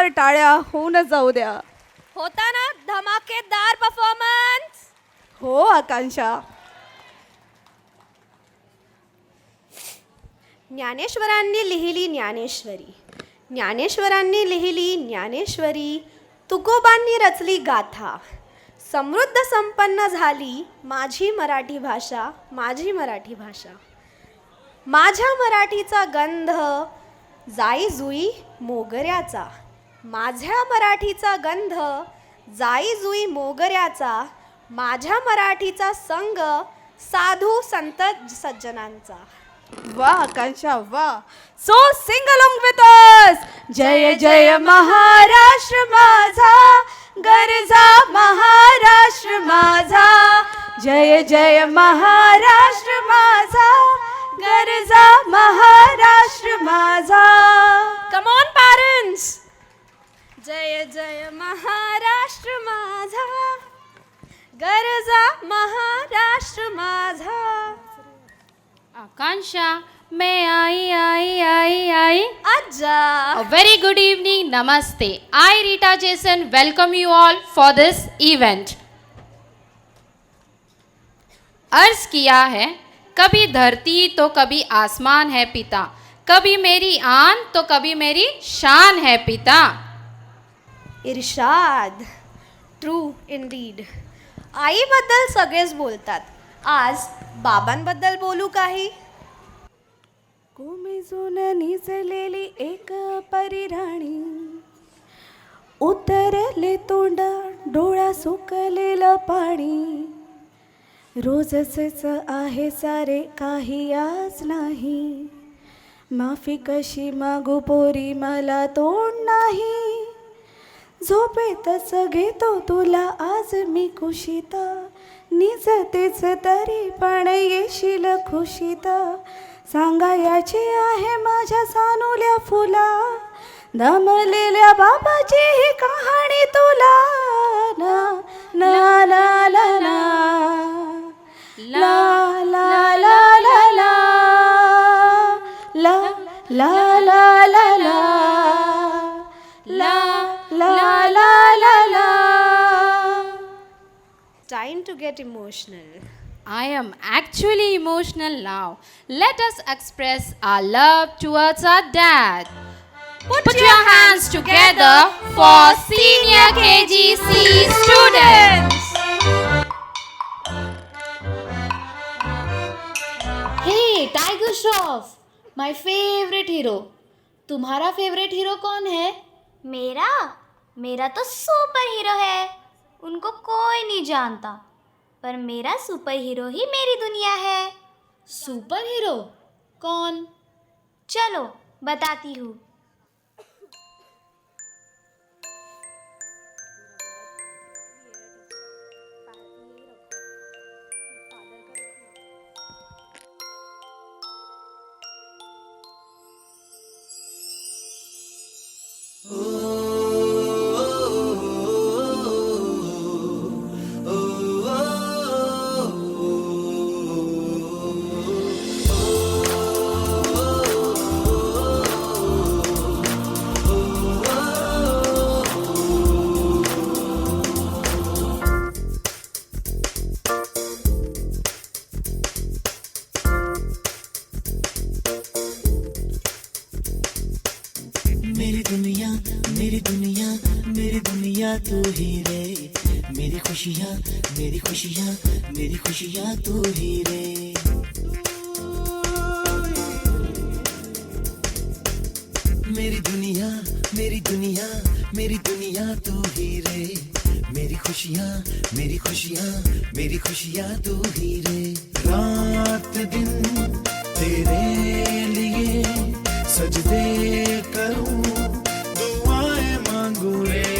जोरदार टाळ्या होऊनच जाऊ द्या. होता ना धमाकेदार परफॉर्मन्स. हो आकांक्षा. ज्ञानेश्वरांनी लिहिली ज्ञानेश्वरी, ज्ञानेश्वरांनी लिहिली ज्ञानेश्वरी, तुकोबांनी रचली गाथा, समृद्ध संपन्न झाली माझी मराठी भाषा, माझी मराठी भाषा. माझ्या मराठीचा गंध जाई जुई मोगऱ्याचा, माझ्या मराठीचा गंध जाई जुई मोगऱ्याचा, माझ्या मराठीचा संग साधू संत सज्जनांचा. वा आकांक्षा वा. सो सिंग along with us. जय जय महाराष्ट्र माझा, गरजा महाराष्ट्र माझा. जय जय महाराष्ट्र माझा, गरजा महाराष्ट्र माझा. Come on parents. जय जय महाराष्ट्र माझा, गरजा महाराष्ट्र माझा. Akansha, may I? आजा. A very good evening, namaste. I, Rita Jason, welcome you all for this event. अर्ज किया है, कभी धरती तो कभी आसमान है पिता, कभी मेरी आन तो कभी मेरी शान है पिता. इरशाद. True Indeed. आईबद्दल सगळेच बोलतात. आज बाबांबद्दल बोलू काही. कोमेजून निजलेली एक परिराणी, उतरले तोंडा डोळा सुकलेलं पाणी. रोजच आहे सारे काही आज नाही, माफी कशी मागू पोरी मला तोंड नाही. झोपेतच घेतो तुला आज मी कुशीता, निजतेच तरी पण येशील खुशीता. सांगायची आहे माझ्या सानुल्या फुला, दमलेल्या बाबाची ही कहाणी तुला. ना ना ला ला ला ला ला ला ला ला ला ला ला ला ला ला ला ला. Time to get emotional. I am actually emotional now. Let us express our love towards our dad. Put your hands together for senior KGC students. Hey, Tiger Shroff, my favorite hero. तुम्हारा favourite hero कौन है? मेरा मेरा तो super hero है. उनको कोई नहीं जानता, पर मेरा सुपर हीरो ही मेरी दुनिया है. सुपर हीरो कौन? चलो बताती हूँ. मेरी दुनिया मेरी दुनिया मेरी दुनिया तू ही रे. मेरी खुशियाँ मेरी खुशियाँ मेरी खुशियाँ तू ही रे. मेरी दुनिया मेरी दुनिया मेरी दुनिया तू ही रे. मेरी खुशियाँ मेरी खुशियाँ मेरी खुशियाँ तू ही रे. रात दिन तेरे लिए सजदे करूं, दुआएं मांगू रे.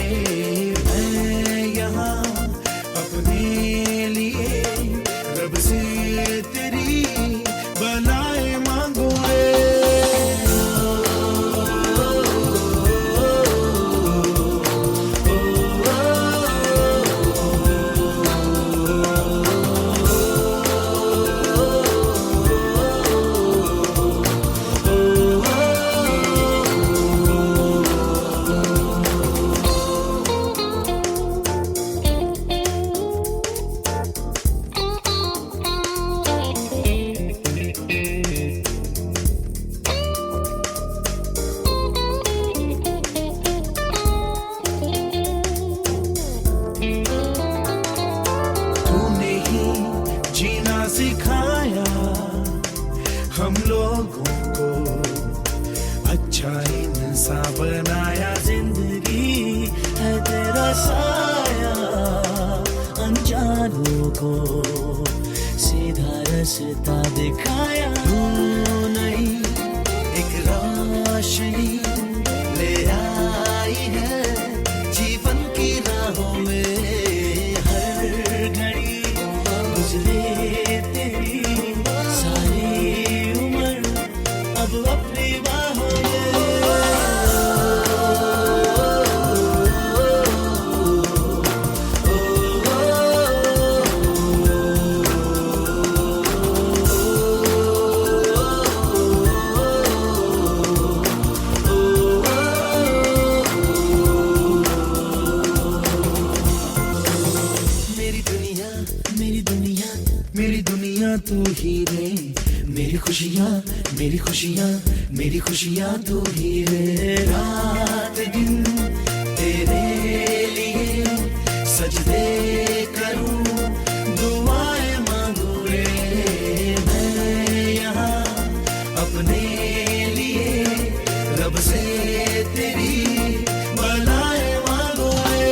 मैं यहाँ अपने लिए रब से तेरी बनाए मांगू रे. को सीधा रास्ता दिखाया। नहीं एक रोशनी ले आई है जीवन की राहों में, हर घड़ी गुजरे तेरी सारी उम्र अब अपनी बाहों में। मेरी दुनिया तू ही रे, मेरी खुशियाँ मेरी खुशियाँ मेरी खुशियाँ तू ही रे। रात दिन तेरे लिए सजदे करूँ, दुआएं मांगू रे मैं यहाँ अपने लिए, रब से तेरी भलाएं मांगू रे।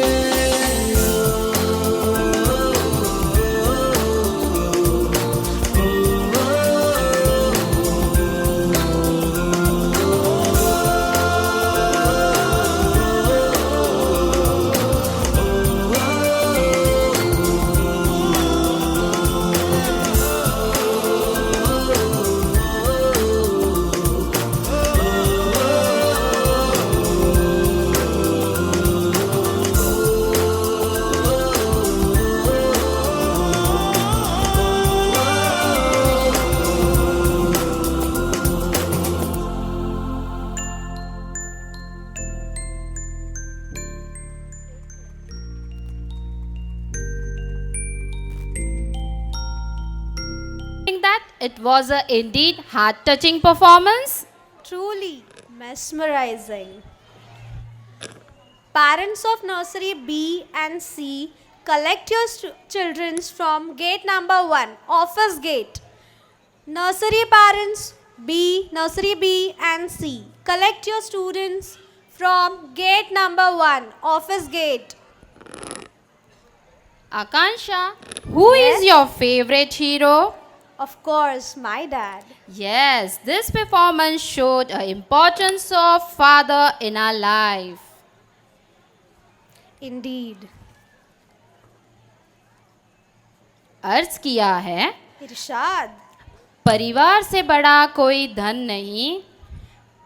That it was a indeed heart-touching performance. Truly mesmerizing. Parents of nursery B and C, collect your children from gate number 1, office gate. Nursery parents nursery B and C, collect your students from gate number 1, office gate. Akansha, who is your favorite hero? Of course, my dad. Yes, this performance showed the importance of father in our life. Indeed. अर्ज किया है, इरशाद। परिवार से बड़ा कोई धन नहीं,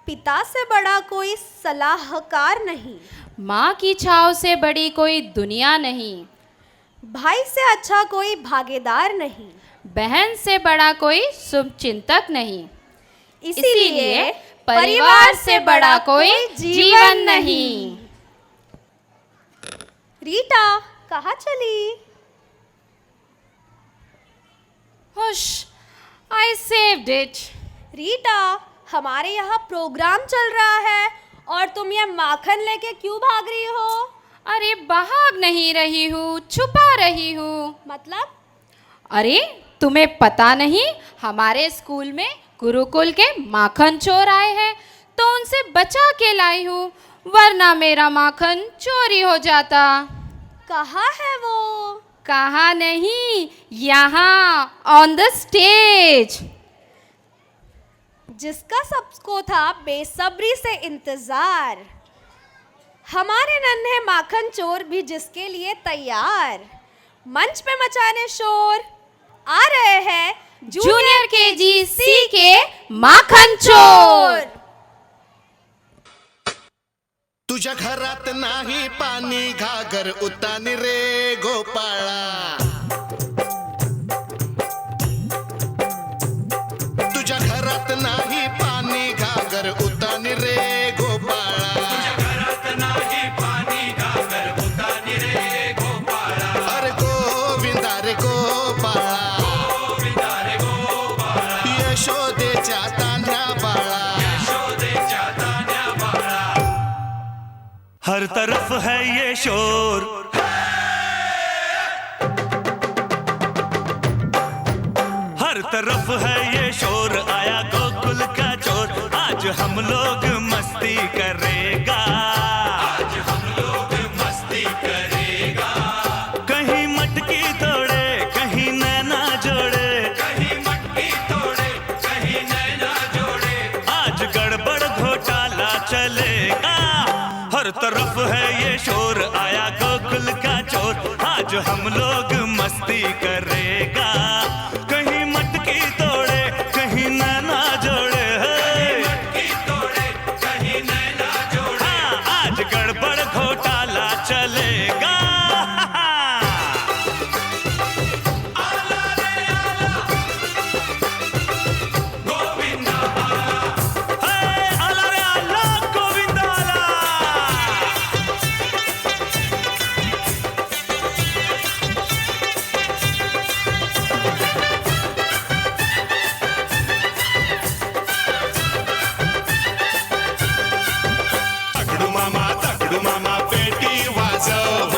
पिता से बड़ा कोई सलाहकार नहीं, माँ की छाव से बड़ी कोई दुनिया नहीं, भाई से अच्छा कोई भागीदार नहीं, बहन से बड़ा कोई शुभचिंतक नहीं, इसीलिए परिवार से बड़ा कोई जीवन नहीं। रीटा कहाँ चली? हुश, I saved it. रीटा, हमारे यहाँ प्रोग्राम चल रहा है और तुम ये माखन लेके क्यों भाग रही हो? अरे भाग नहीं रही हूँ, छुपा रही हूँ। मतलब? अरे तुम्हें पता नहीं, हमारे स्कूल में गुरुकुल के माखन चोर आए हैं, तो उनसे बचा के लाई हूँ, वरना मेरा माखन चोरी हो जाता। कहाँ है वो? कहाँ नहीं, यहाँ ऑन द स्टेज। जिसका सबको था बेसब्री से इंतजार, हमारे नन्हे माखन चोर भी जिसके लिए तैयार। मंच पे मचाने शोर आ रहे हैं जूनियर केजी सी के माखन चोर। तुझ्या घरात नाही पाणी, घागर उतानी रे गोपाळा। तुझ्या घरात नाही पाणी, घागर उतानी रे गोपाळा। अरे गोविंदा रे गोपाळा, यशोदेच्या तान्ह्या बाळा। हर तरफ है ये शोर, हर तरफ है ये शोर, आया गोकुल का चोर। आज हम लोग मस्ती करेगा, आज हम लोग मस्ती करेगा। कहीं मटकी तोड़े, कहीं हर तरफ है ये शोर, आया गोकुल का चोर, आज हम लोग मस्ती करेगा। कहीं मटकी तोड़े कहीं नैना जोड़े, हाँ, आज गड़बड़ घोटाला चलेगा। तगडू मामा पेटी वाजव,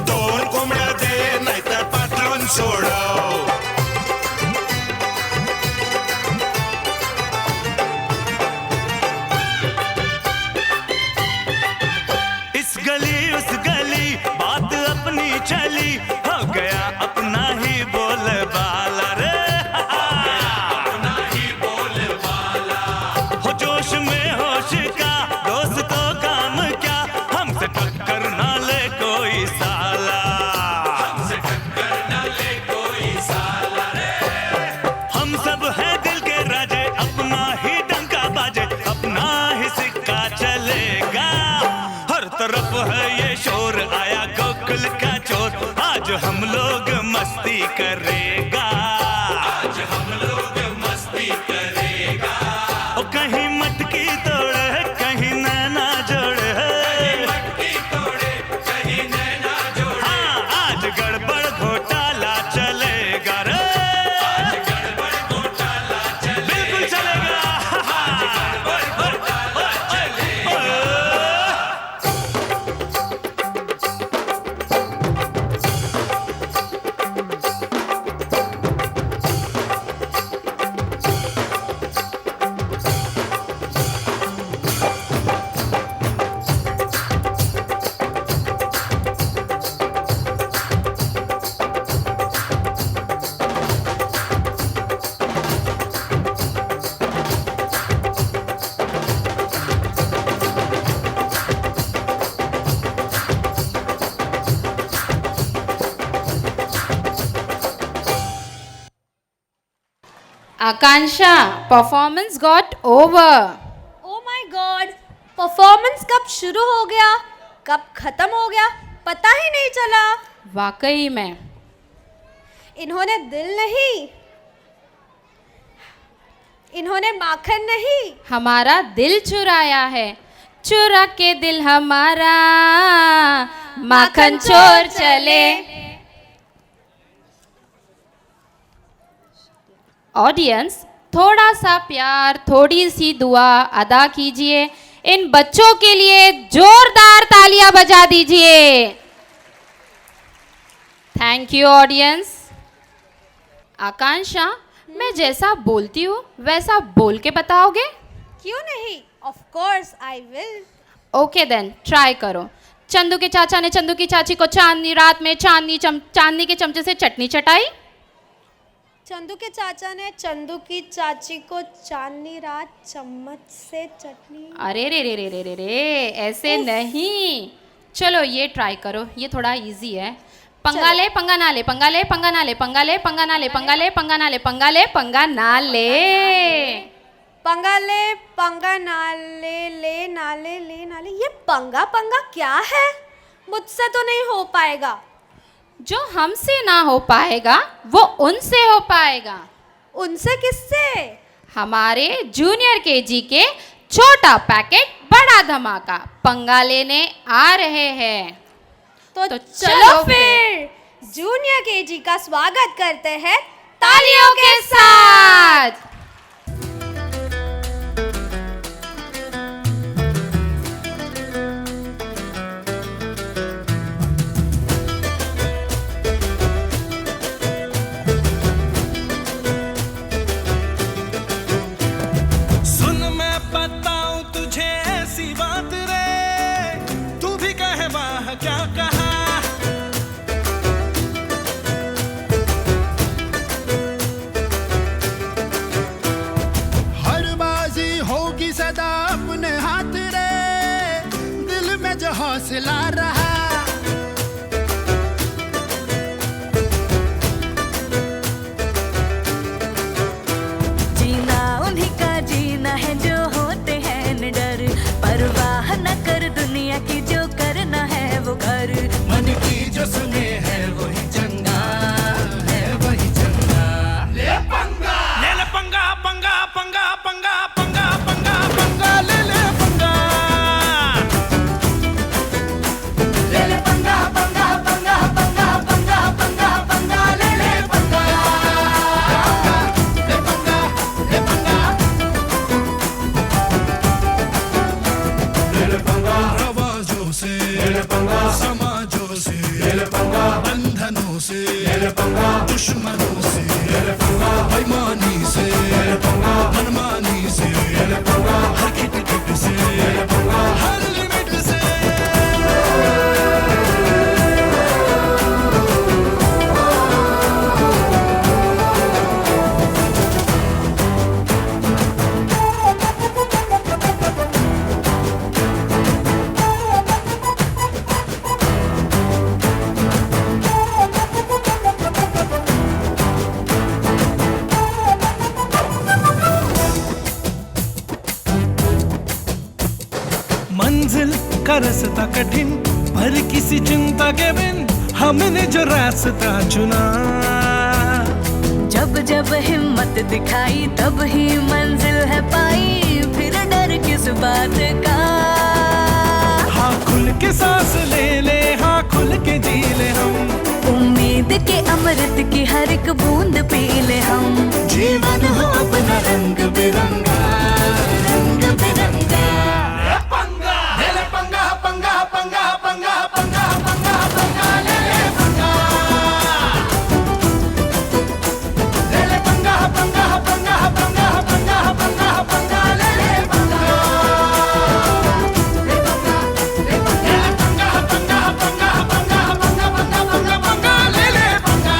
दोन कोंबड्या दे नाहीतर पाठवून सोडव। इस गली उस गली बात अपनी चली, हो गया अपना ही बोलबाला रे, अपना ही बोलबाला। हो जोश में होश का दोस्तों काम क्या, हमसे टक्कर ना ले कोई साला, हमसे टक्कर ना ले कोई साला रे। हम सब हैं दिल के राजे, अपना ही डंका बाजे, अपना ही सिक्का चलेगा। हर तरफ है ये शोर, आया गोकुल का चोर, आज हम लोग मस्ती करेगा, आज हम लोग मस्ती करेगा। ओ कहीं मटकी तोड़े कहीं नैना जोड़े, मटकी तोड़े कहीं नैना जोड़े, हाँ, आज गड़बड़ घोटाला चलेगा रे, आज गड़बड़ घोटाला चलेगा, बिल्कुल चलेगा, आज गड़बड़ घोटाला चलेगा। Akanksha, performance got over. Oh my god, performance कब शुरू हो गया कब खत्म हो गया पता ही नहीं चला। वाकई में इन्होंने दिल नहीं, इन्होंने माखन नहीं, हमारा दिल चुराया है, चुरा के दिल हमारा माखन चोर चले। ऑडियंस, थोड़ा सा प्यार, थोड़ी सी दुआ अदा कीजिए, इन बच्चों के लिए जोरदार तालियां बजा दीजिए। Thank you audience. आकांक्षा, मैं जैसा बोलती हूँ वैसा बोल के बताओगे? क्यों नहीं, of course I will. Okay then, try करो। चंदू के चाचा ने चंदू की चाची को चांदनी रात में चांदनी के चमचे से चटनी चटाई। चंदू के चाचा ने चंदू की चाची को चांदनी रात चम्मच से चटनी। अरे रे रे रे रे रे रे, ऐसे नहीं। चलो ये ट्राई करो, ये थोड़ा इजी है। पंगा ले पंगा ना ले, पंगा ले पंगा ना ले, पंगा ले पंगा ना ले, पंगा ले पंगा ना ले, पंगा ले पंगा ना ले, पंगा ले पंगा ना ले, ले ना ले, ले ना ले। ये पंगा पंगा क्या है? मुझसे तो नहीं हो पाएगा। जो हमसे ना हो पाएगा वो उनसे हो पाएगा। उनसे किससे? हमारे जूनियर केजी के छोटा पैकेट बड़ा धमाका पंगा लेने आ रहे हैं। तो चलो फिर जूनियर केजी का स्वागत करते हैं तालियों के साथ। दुश्मनों से बेईमानी से मनमानी से हर खिट खिट से हर लिमिट से मंजिल का रास्ता कठिन पर किसी चिंता के बिन हमने जो रास्ता चुना जब जब हिम्मत दिखाई तब ही मंजिल है पाई फिर डर किस बात का हाँ खुल के सांस ले ले हाँ खुल के जी ले हम उम्मीद के अमृत की हर एक बूंद पी ले हम जीवन हो अपना रंग बिरंगा रंग बिरंगा पंगा पंगा पंगा पंगा पंगा पंगा पंगा ले ले पंगा ले ले पंगा पंगा पंगा पंगा पंगा पंगा पंगा ले ले पंगा ले पंगा पंगा पंगा पंगा पंगा पंगा पंगा पंगा ले ले पंगा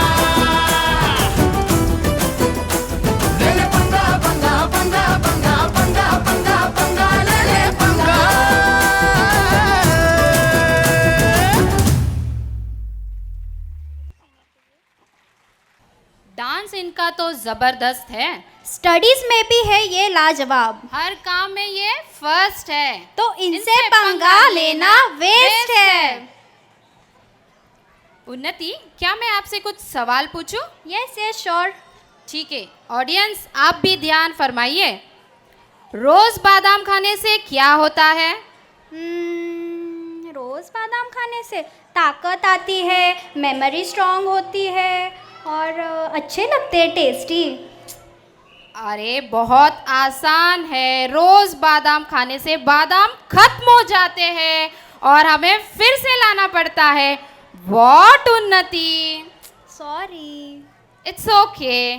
ले ले पंगा पंगा पंगा पंगा पंगा पंगा पंगा ले ले पंगा डांस इनका तो जबरदस्त है, स्टडीज में भी है ये लाजवाब, हर काम में ये फर्स्ट है, तो इनसे पंगा लेना वेस्ट है। उन्नति, क्या मैं आपसे कुछ सवाल पूछूं? Yes yes sure. ठीक है, ऑडियंस आप भी ध्यान फरमाइए। रोज बादाम खाने से क्या होता है? रोज बादाम खाने से ताकत आती है, मेमोरी स्ट्रांग होती है और अच्छे लगते हैं, टेस्टी। अरे बहुत आसान है, रोज बादाम खाने से बादाम खत्म हो जाते हैं और हमें फिर से लाना पड़ता है। व्हाट उन्नति? सॉरी। It's okay.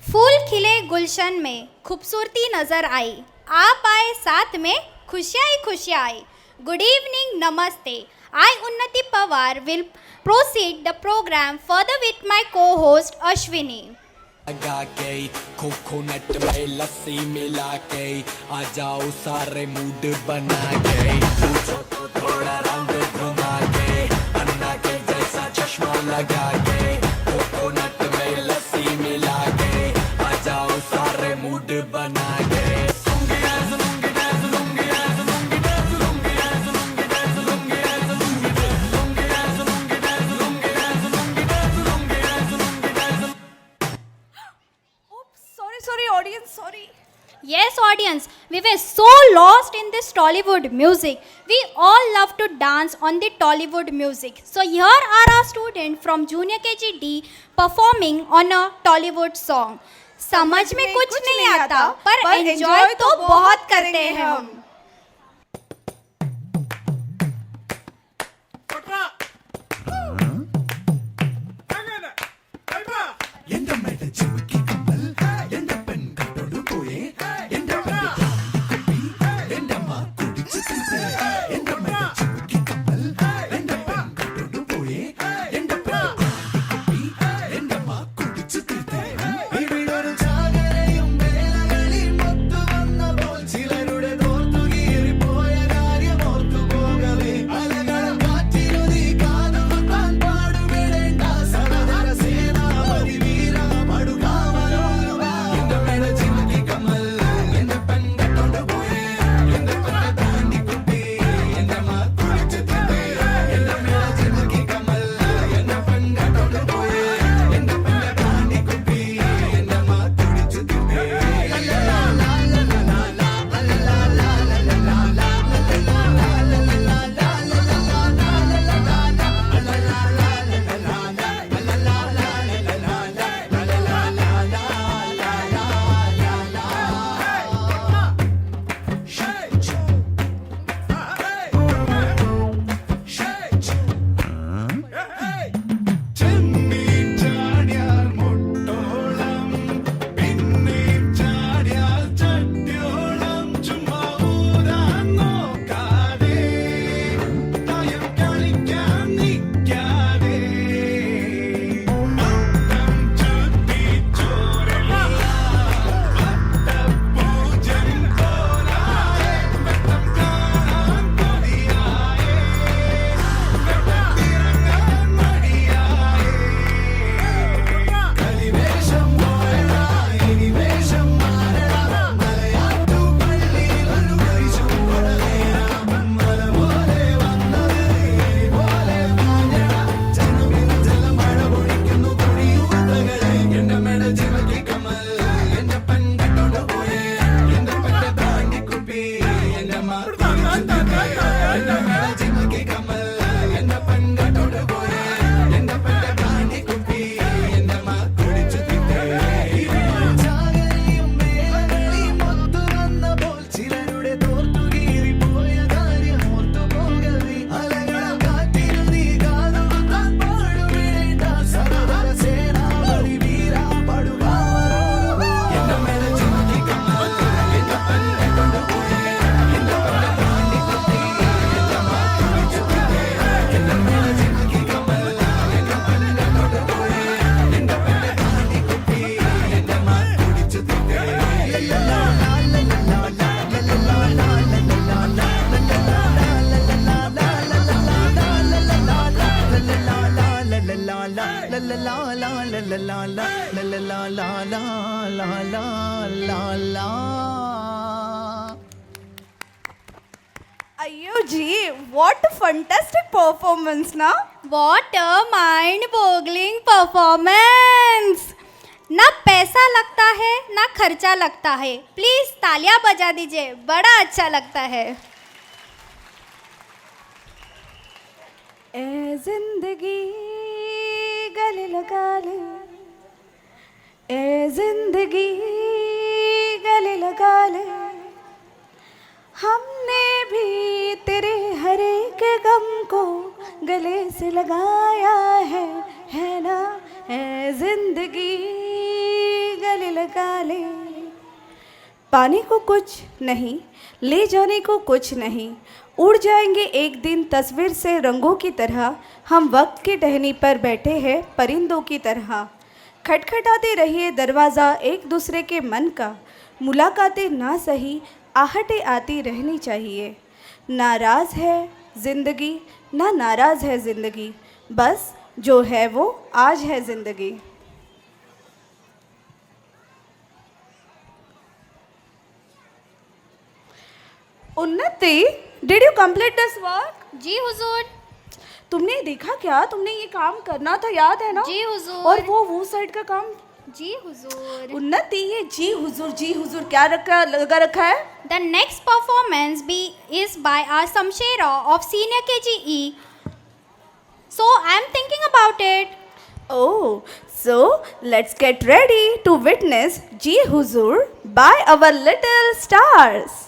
फूल खिले गुलशन में खूबसूरती नजर आई, आप आए साथ में खुशियाँ ही खुशियाँ आई। Good evening, Namaste. I, Unnati Pawar, will proceed the program further with my co-host Ashwini. लगा के कोकोनट में लस्सी मिला के आ जाओ सारे मूड बना के पूछो तो थोड़ा रंग घुमा के अन्ना के जैसा चश्मा लगा के कोकोनट में लस्सी मिला के आ जाओ सारे मूड बना के Sorry. Yes, audience, we were so lost in this Tollywood music. We all love to dance on the Tollywood music. So here are our students from Junior KG-D performing on a Tollywood song. समझ में कुछ नहीं आता पर enjoy तो बहुत करते हैं हम। ചിലരുടെ ला ला ला ला ला ला ला ला ला ला ला ला ला ला। Ayyo ji, what a fantastic performance na? What a mind-boggling performance! ना पैसा लगता है ना खर्चा लगता है। प्लीज तालियां बजा दीजिए, बड़ा अच्छा लगता है। ए जिंदगी गले लगा ले, ए जिंदगी गले लगा ले, हमने भी तेरे हर एक गम को गले से लगाया है ना? ए जिंदगी गले लगा ले। पाने को कुछ नहीं, ले जाने को कुछ नहीं, उड़ जाएंगे एक दिन तस्वीर से रंगों की तरह। हम वक्त की टहनी पर बैठे हैं परिंदों की तरह। खटखटाते रहिए दरवाज़ा एक दूसरे के मन का, मुलाकातें ना सही आहटें आती रहनी चाहिए। नाराज़ है ज़िंदगी ना नाराज़ है ज़िंदगी, बस जो है वो आज है ज़िंदगी। Unnati, did you complete this work? जी हुजूर। तुमने देखा क्या? तुमने ये काम करना था, याद है ना? जी हुजूर। और वो साइड का काम? जी हुजूर। उन्नति, ये जी हुजूर क्या लगा रखा है? The next performance is by our Samshera of Senior KGE. So I'm thinking about it. Oh, so let's get ready to witness Ji Huzur by our little stars.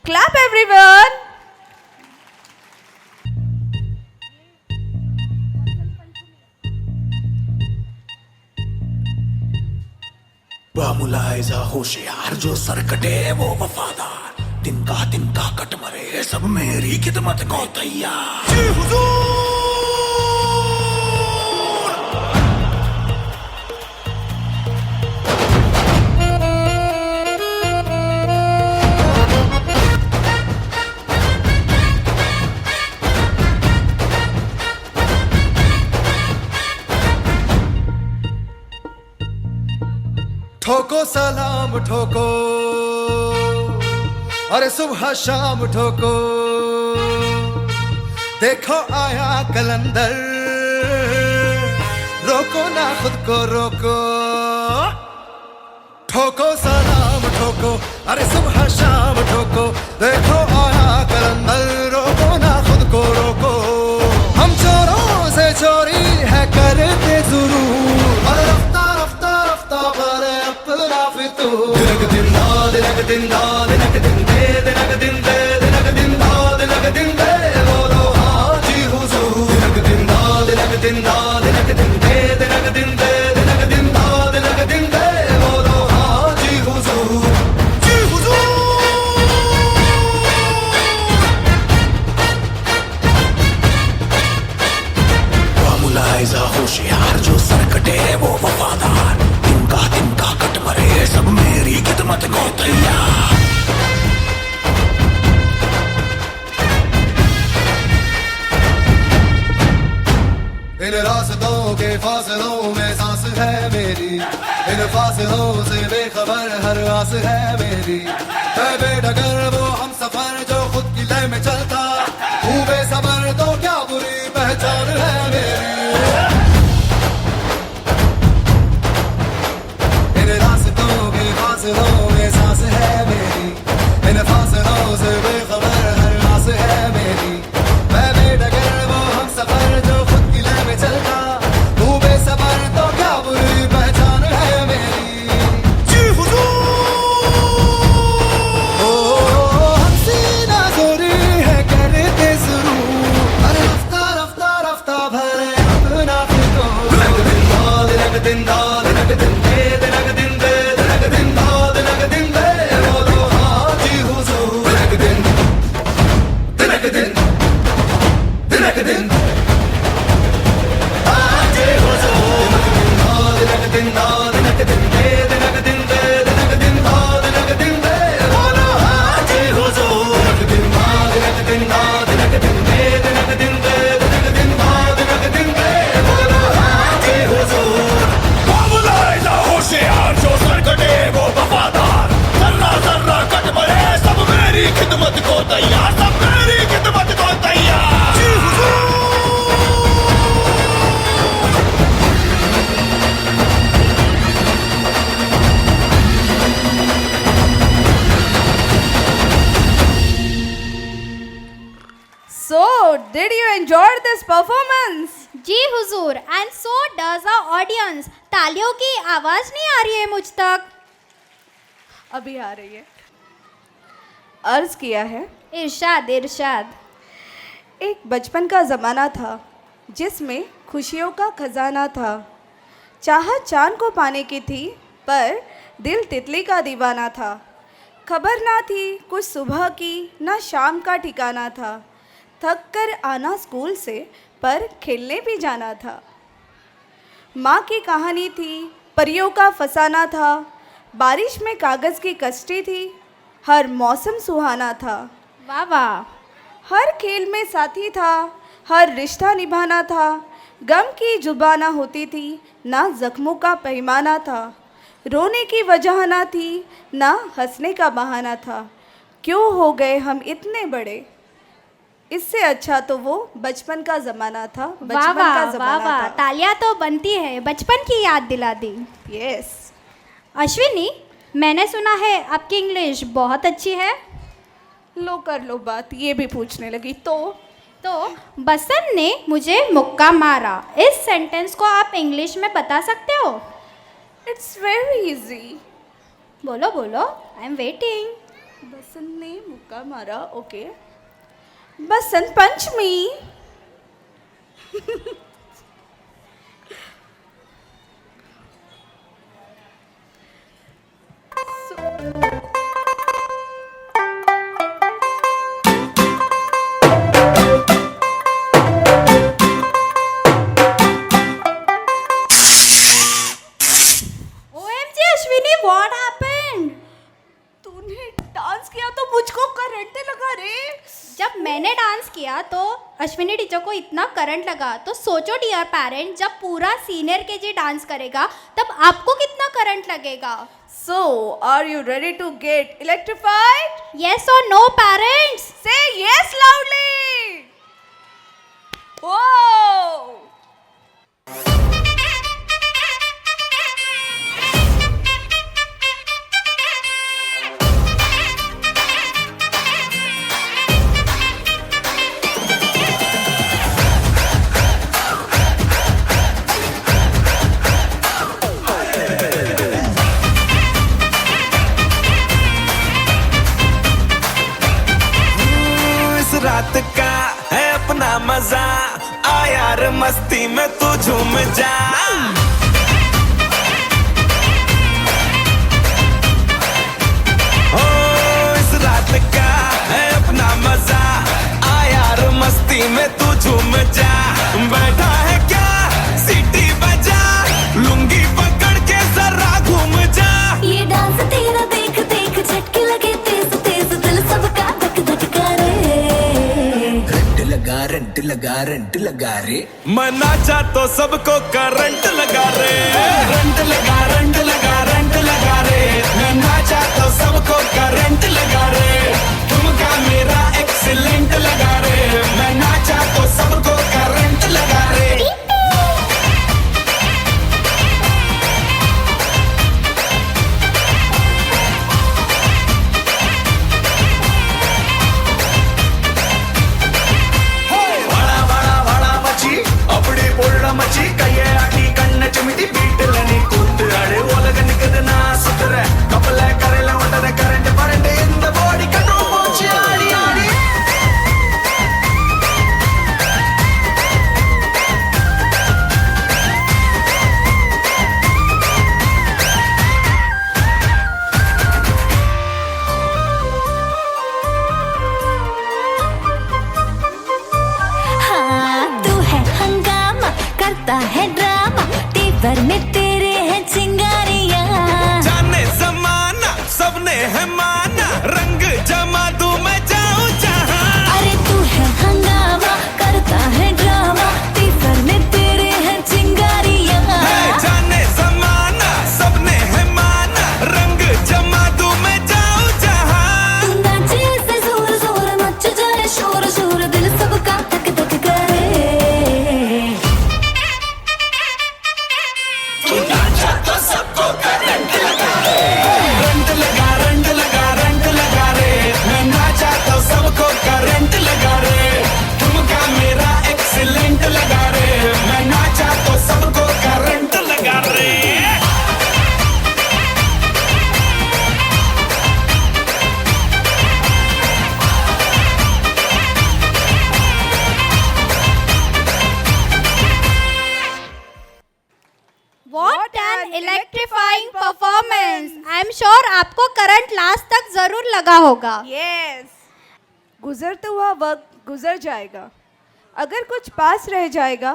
Clap everyone. बामुलाइजा होशियार जो सरकटे वो वफादार, तिनका कट मरे सब मेरी खिदमत को तैयार। जी हुजूर। ठोको सलाम ठोको, अरे सुबह शाम ठोको, देखो आया कलंदर, रोको ना खुद को रोको। ठोको सलाम ठोको, अरे सुबह शाम ठोको, देखो आया कलंदर, रोको ना खुद को रोको। हम चोरों से चोरी है करते जरूर, और रफ्ता रफ्ता रफ्ता पर अपना फितूर। दिनक दिन दा दिनक दिन दा दिनक दिन दे दिनक दिन दे दिनक दिन दा दिनक दिन दे, बोलो हाँ जी हुजूर। दिनक दिन दा दिनक दिन दा दिनक दिन दे दिनक दिन दे दिनक दिन दा दिनक दिन दे, बोलो हाँ जी हुजूर। जी हुजूर। बामुलाइजा होशियार जो सरकटे वो वफादार, तिनका कट मरे सब मेरी खिदमत को तैयार। इन रास्तों के फासलों में सांस है मेरी, इन फासलों से बेखबर हर आस है मेरी। है बेडगर वो हम सफर जो खुद की लय में चलता, हूँ बेसबर तो क्या बुरी पहचान है मेरी। इन रास्तों के फासलों में सांस है मेरी, इन फासलों से बेखबर हर आस है मेरी। मैं बेडगर वो हम सफर जो खुद की लय में चलता, हूँ बेसबर तो क्या बुरी पहचान है मेरी। जी हुजूर। ओ हसीना जोरी है करते शुरू, अरे रफ्ता रफ्ता रफ्ता भरे अपना फितूर। दिनक दिन दा दिनक दिन दे दिनक दिन दे दिनक दिन दा दिनक दिन दे, बोलो हाँ जी हुजूर। दिनक दिन दिनक दिन दिनक दिन हाँ जी हुजूर। दिनक दिन दा दिनक दिन दे दिनक दिन दे दिनक दिन दा दिनक दिन दे, बोलो हाँ जी हुजूर। दिनक दिन दा दिनक दिन दा दिनक दिन दे दिनक दिन दे दिनक दिन दा दिनक दिन दे, performance. Ji Hazur, and so does a audience. तालियों की आवाज नहीं आ रही है मुझ तक. अभी आ रही है. अर्ज किया है. इरशाद इरशाद. एक बचपन का ज़माना था जिसमें खुशियों का खजाना था. चाहत चांद को पाने की थी पर दिल तितली का दीवाना था. खबर ना थी कुछ सुबह की ना शाम का ठिकाना था. थक कर आना स्कूल से पर खेलने भी जाना था. माँ की कहानी थी परियों का फसाना था. बारिश में कागज़ की कश्ती थी. हर मौसम सुहाना था. वाह वाह. हर खेल में साथी था. हर रिश्ता निभाना था. गम की जुबाना होती थी ना जख्मों का पैमाना था. रोने की वजह ना थी ना हंसने का बहाना था. क्यों हो गए हम इतने बड़े. इससे अच्छा तो वो बचपन का ज़माना था. वाह बचपन का वाह वाह ज़माना वाह. था. तालियां तो बनती है. बचपन की याद दिला दी. यस. अश्विनी, मैंने सुना है आपकी इंग्लिश बहुत अच्छी है. लो कर लो बात. ये भी पूछने लगी तो बसंत ने मुझे मुक्का मारा. इस सेंटेंस को आप इंग्लिश में बता सकते हो? It's very easy. बोलो बोलो, आई एम वेटिंग. बसंत ने मुक्का मारा. Okay. Basant Panchami. OMG Ashwini, what happened? तूने डांस किया तो मुझको करंट लगा रे. जब मैंने डांस किया तो अश्विनी टीचर को इतना करंट लगा. तो सोचो डियर पेरेंट, जब पूरा सीनियर केजी डांस करेगा तब आपको कितना करंट लगेगा. So, are you ready to get electrified? Yes or no parents? Say yes loudly. Whoa! रात का है अपना मजा. आ यार मस्ती में तू झूम जा. ओ इस रात का है अपना मजा. आ यार मस्ती में तू झूम जा. बैठा है क्या सीटी बजा. लुंगी पकड़ के जरा घूम जा. ये डांस तेरा देख देख झटके लगे तेज तेज दिल सबका धक धक करे. रंट लगा रे. मना चाह तो सबको करंट लगा रे. रंट लगा रंट लगा रंट लगा रे. मना चाह तो सबको करंट लगा रे. तुमका मेरा एक्सीलेंट लगा रे. मना चाह तो सबको करंट लगा रे. अपनी पूर्ण मची कये आटी कन्न चिमिटी बीटलनी कूत अड़े ओलग निकदना सुतरे कपले करेला वटरे करंट परंट इन द बॉडी कंट्रोल पहुंची आड़ी आड़ी. Electrifying performance. I am sure आपको करंट लास्ट तक जरूर लगा होगा। यस, गुजरता हुआ वक्त गुजर जाएगा, अगर कुछ पास रह जाएगा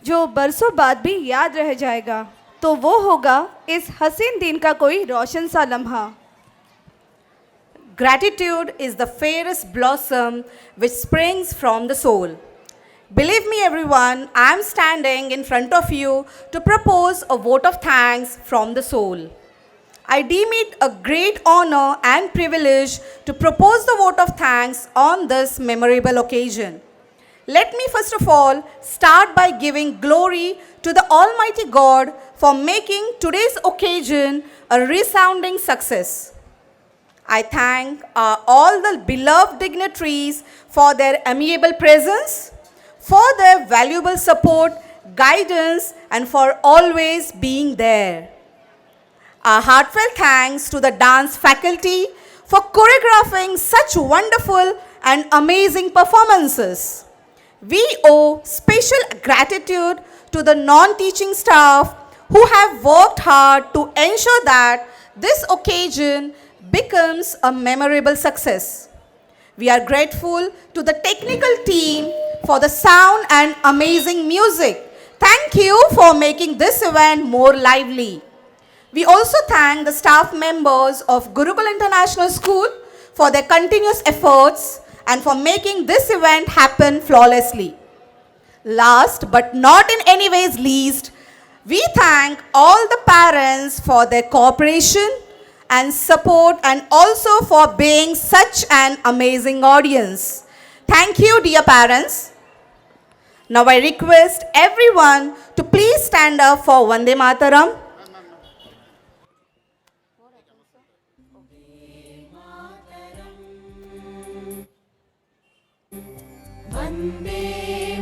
जो बरसों बाद भी याद रह जाएगा, तो वो होगा इस हसीन दिन का कोई रोशन सा लम्हा। Gratitude is the fairest blossom which springs from the soul. Believe me, everyone, I am standing in front of you to propose a vote of thanks from the soul. I deem it a great honor and privilege to propose the vote of thanks on this memorable occasion. Let me first of all start by giving glory to the Almighty God for making today's occasion a resounding success. I thank all the beloved dignitaries for their amiable presence, for their valuable support, guidance, and for always being there. A heartfelt thanks to the dance faculty for choreographing such wonderful and amazing performances. We owe special gratitude to the non-teaching staff who have worked hard to ensure that this occasion becomes a memorable success. We are grateful to the technical team for the sound and amazing music. Thank you for making this event more lively. We also thank the staff members of Gurukul International School for their continuous efforts and for making this event happen flawlessly. Last but not in any ways least, we thank all the parents for their cooperation and support, and also for being such an amazing audience. Thank you, dear parents. Now I request everyone to please stand up for Vande Mataram. वन्दे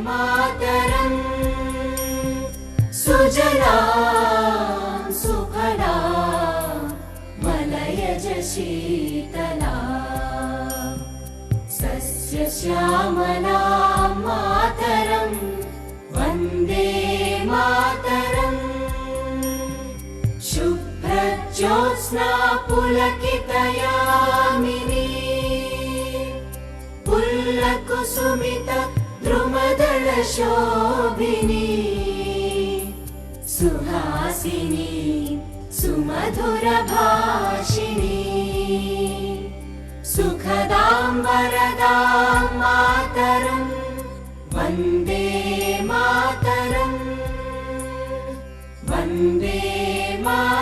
मातरं सुजलां सुफलां मलयज शीतलां सस्यश्यामलां मातरं वन्दे मातरं शुभ्रज्योत्स्ना पुलकितयामिनी पुल्लकुसुमित द्रुमदलशोभिनी सुहासिनी सुमधुरभाषिणी सुखदां वरदां मातरं वन्दे मातरं वन्दे मातरम्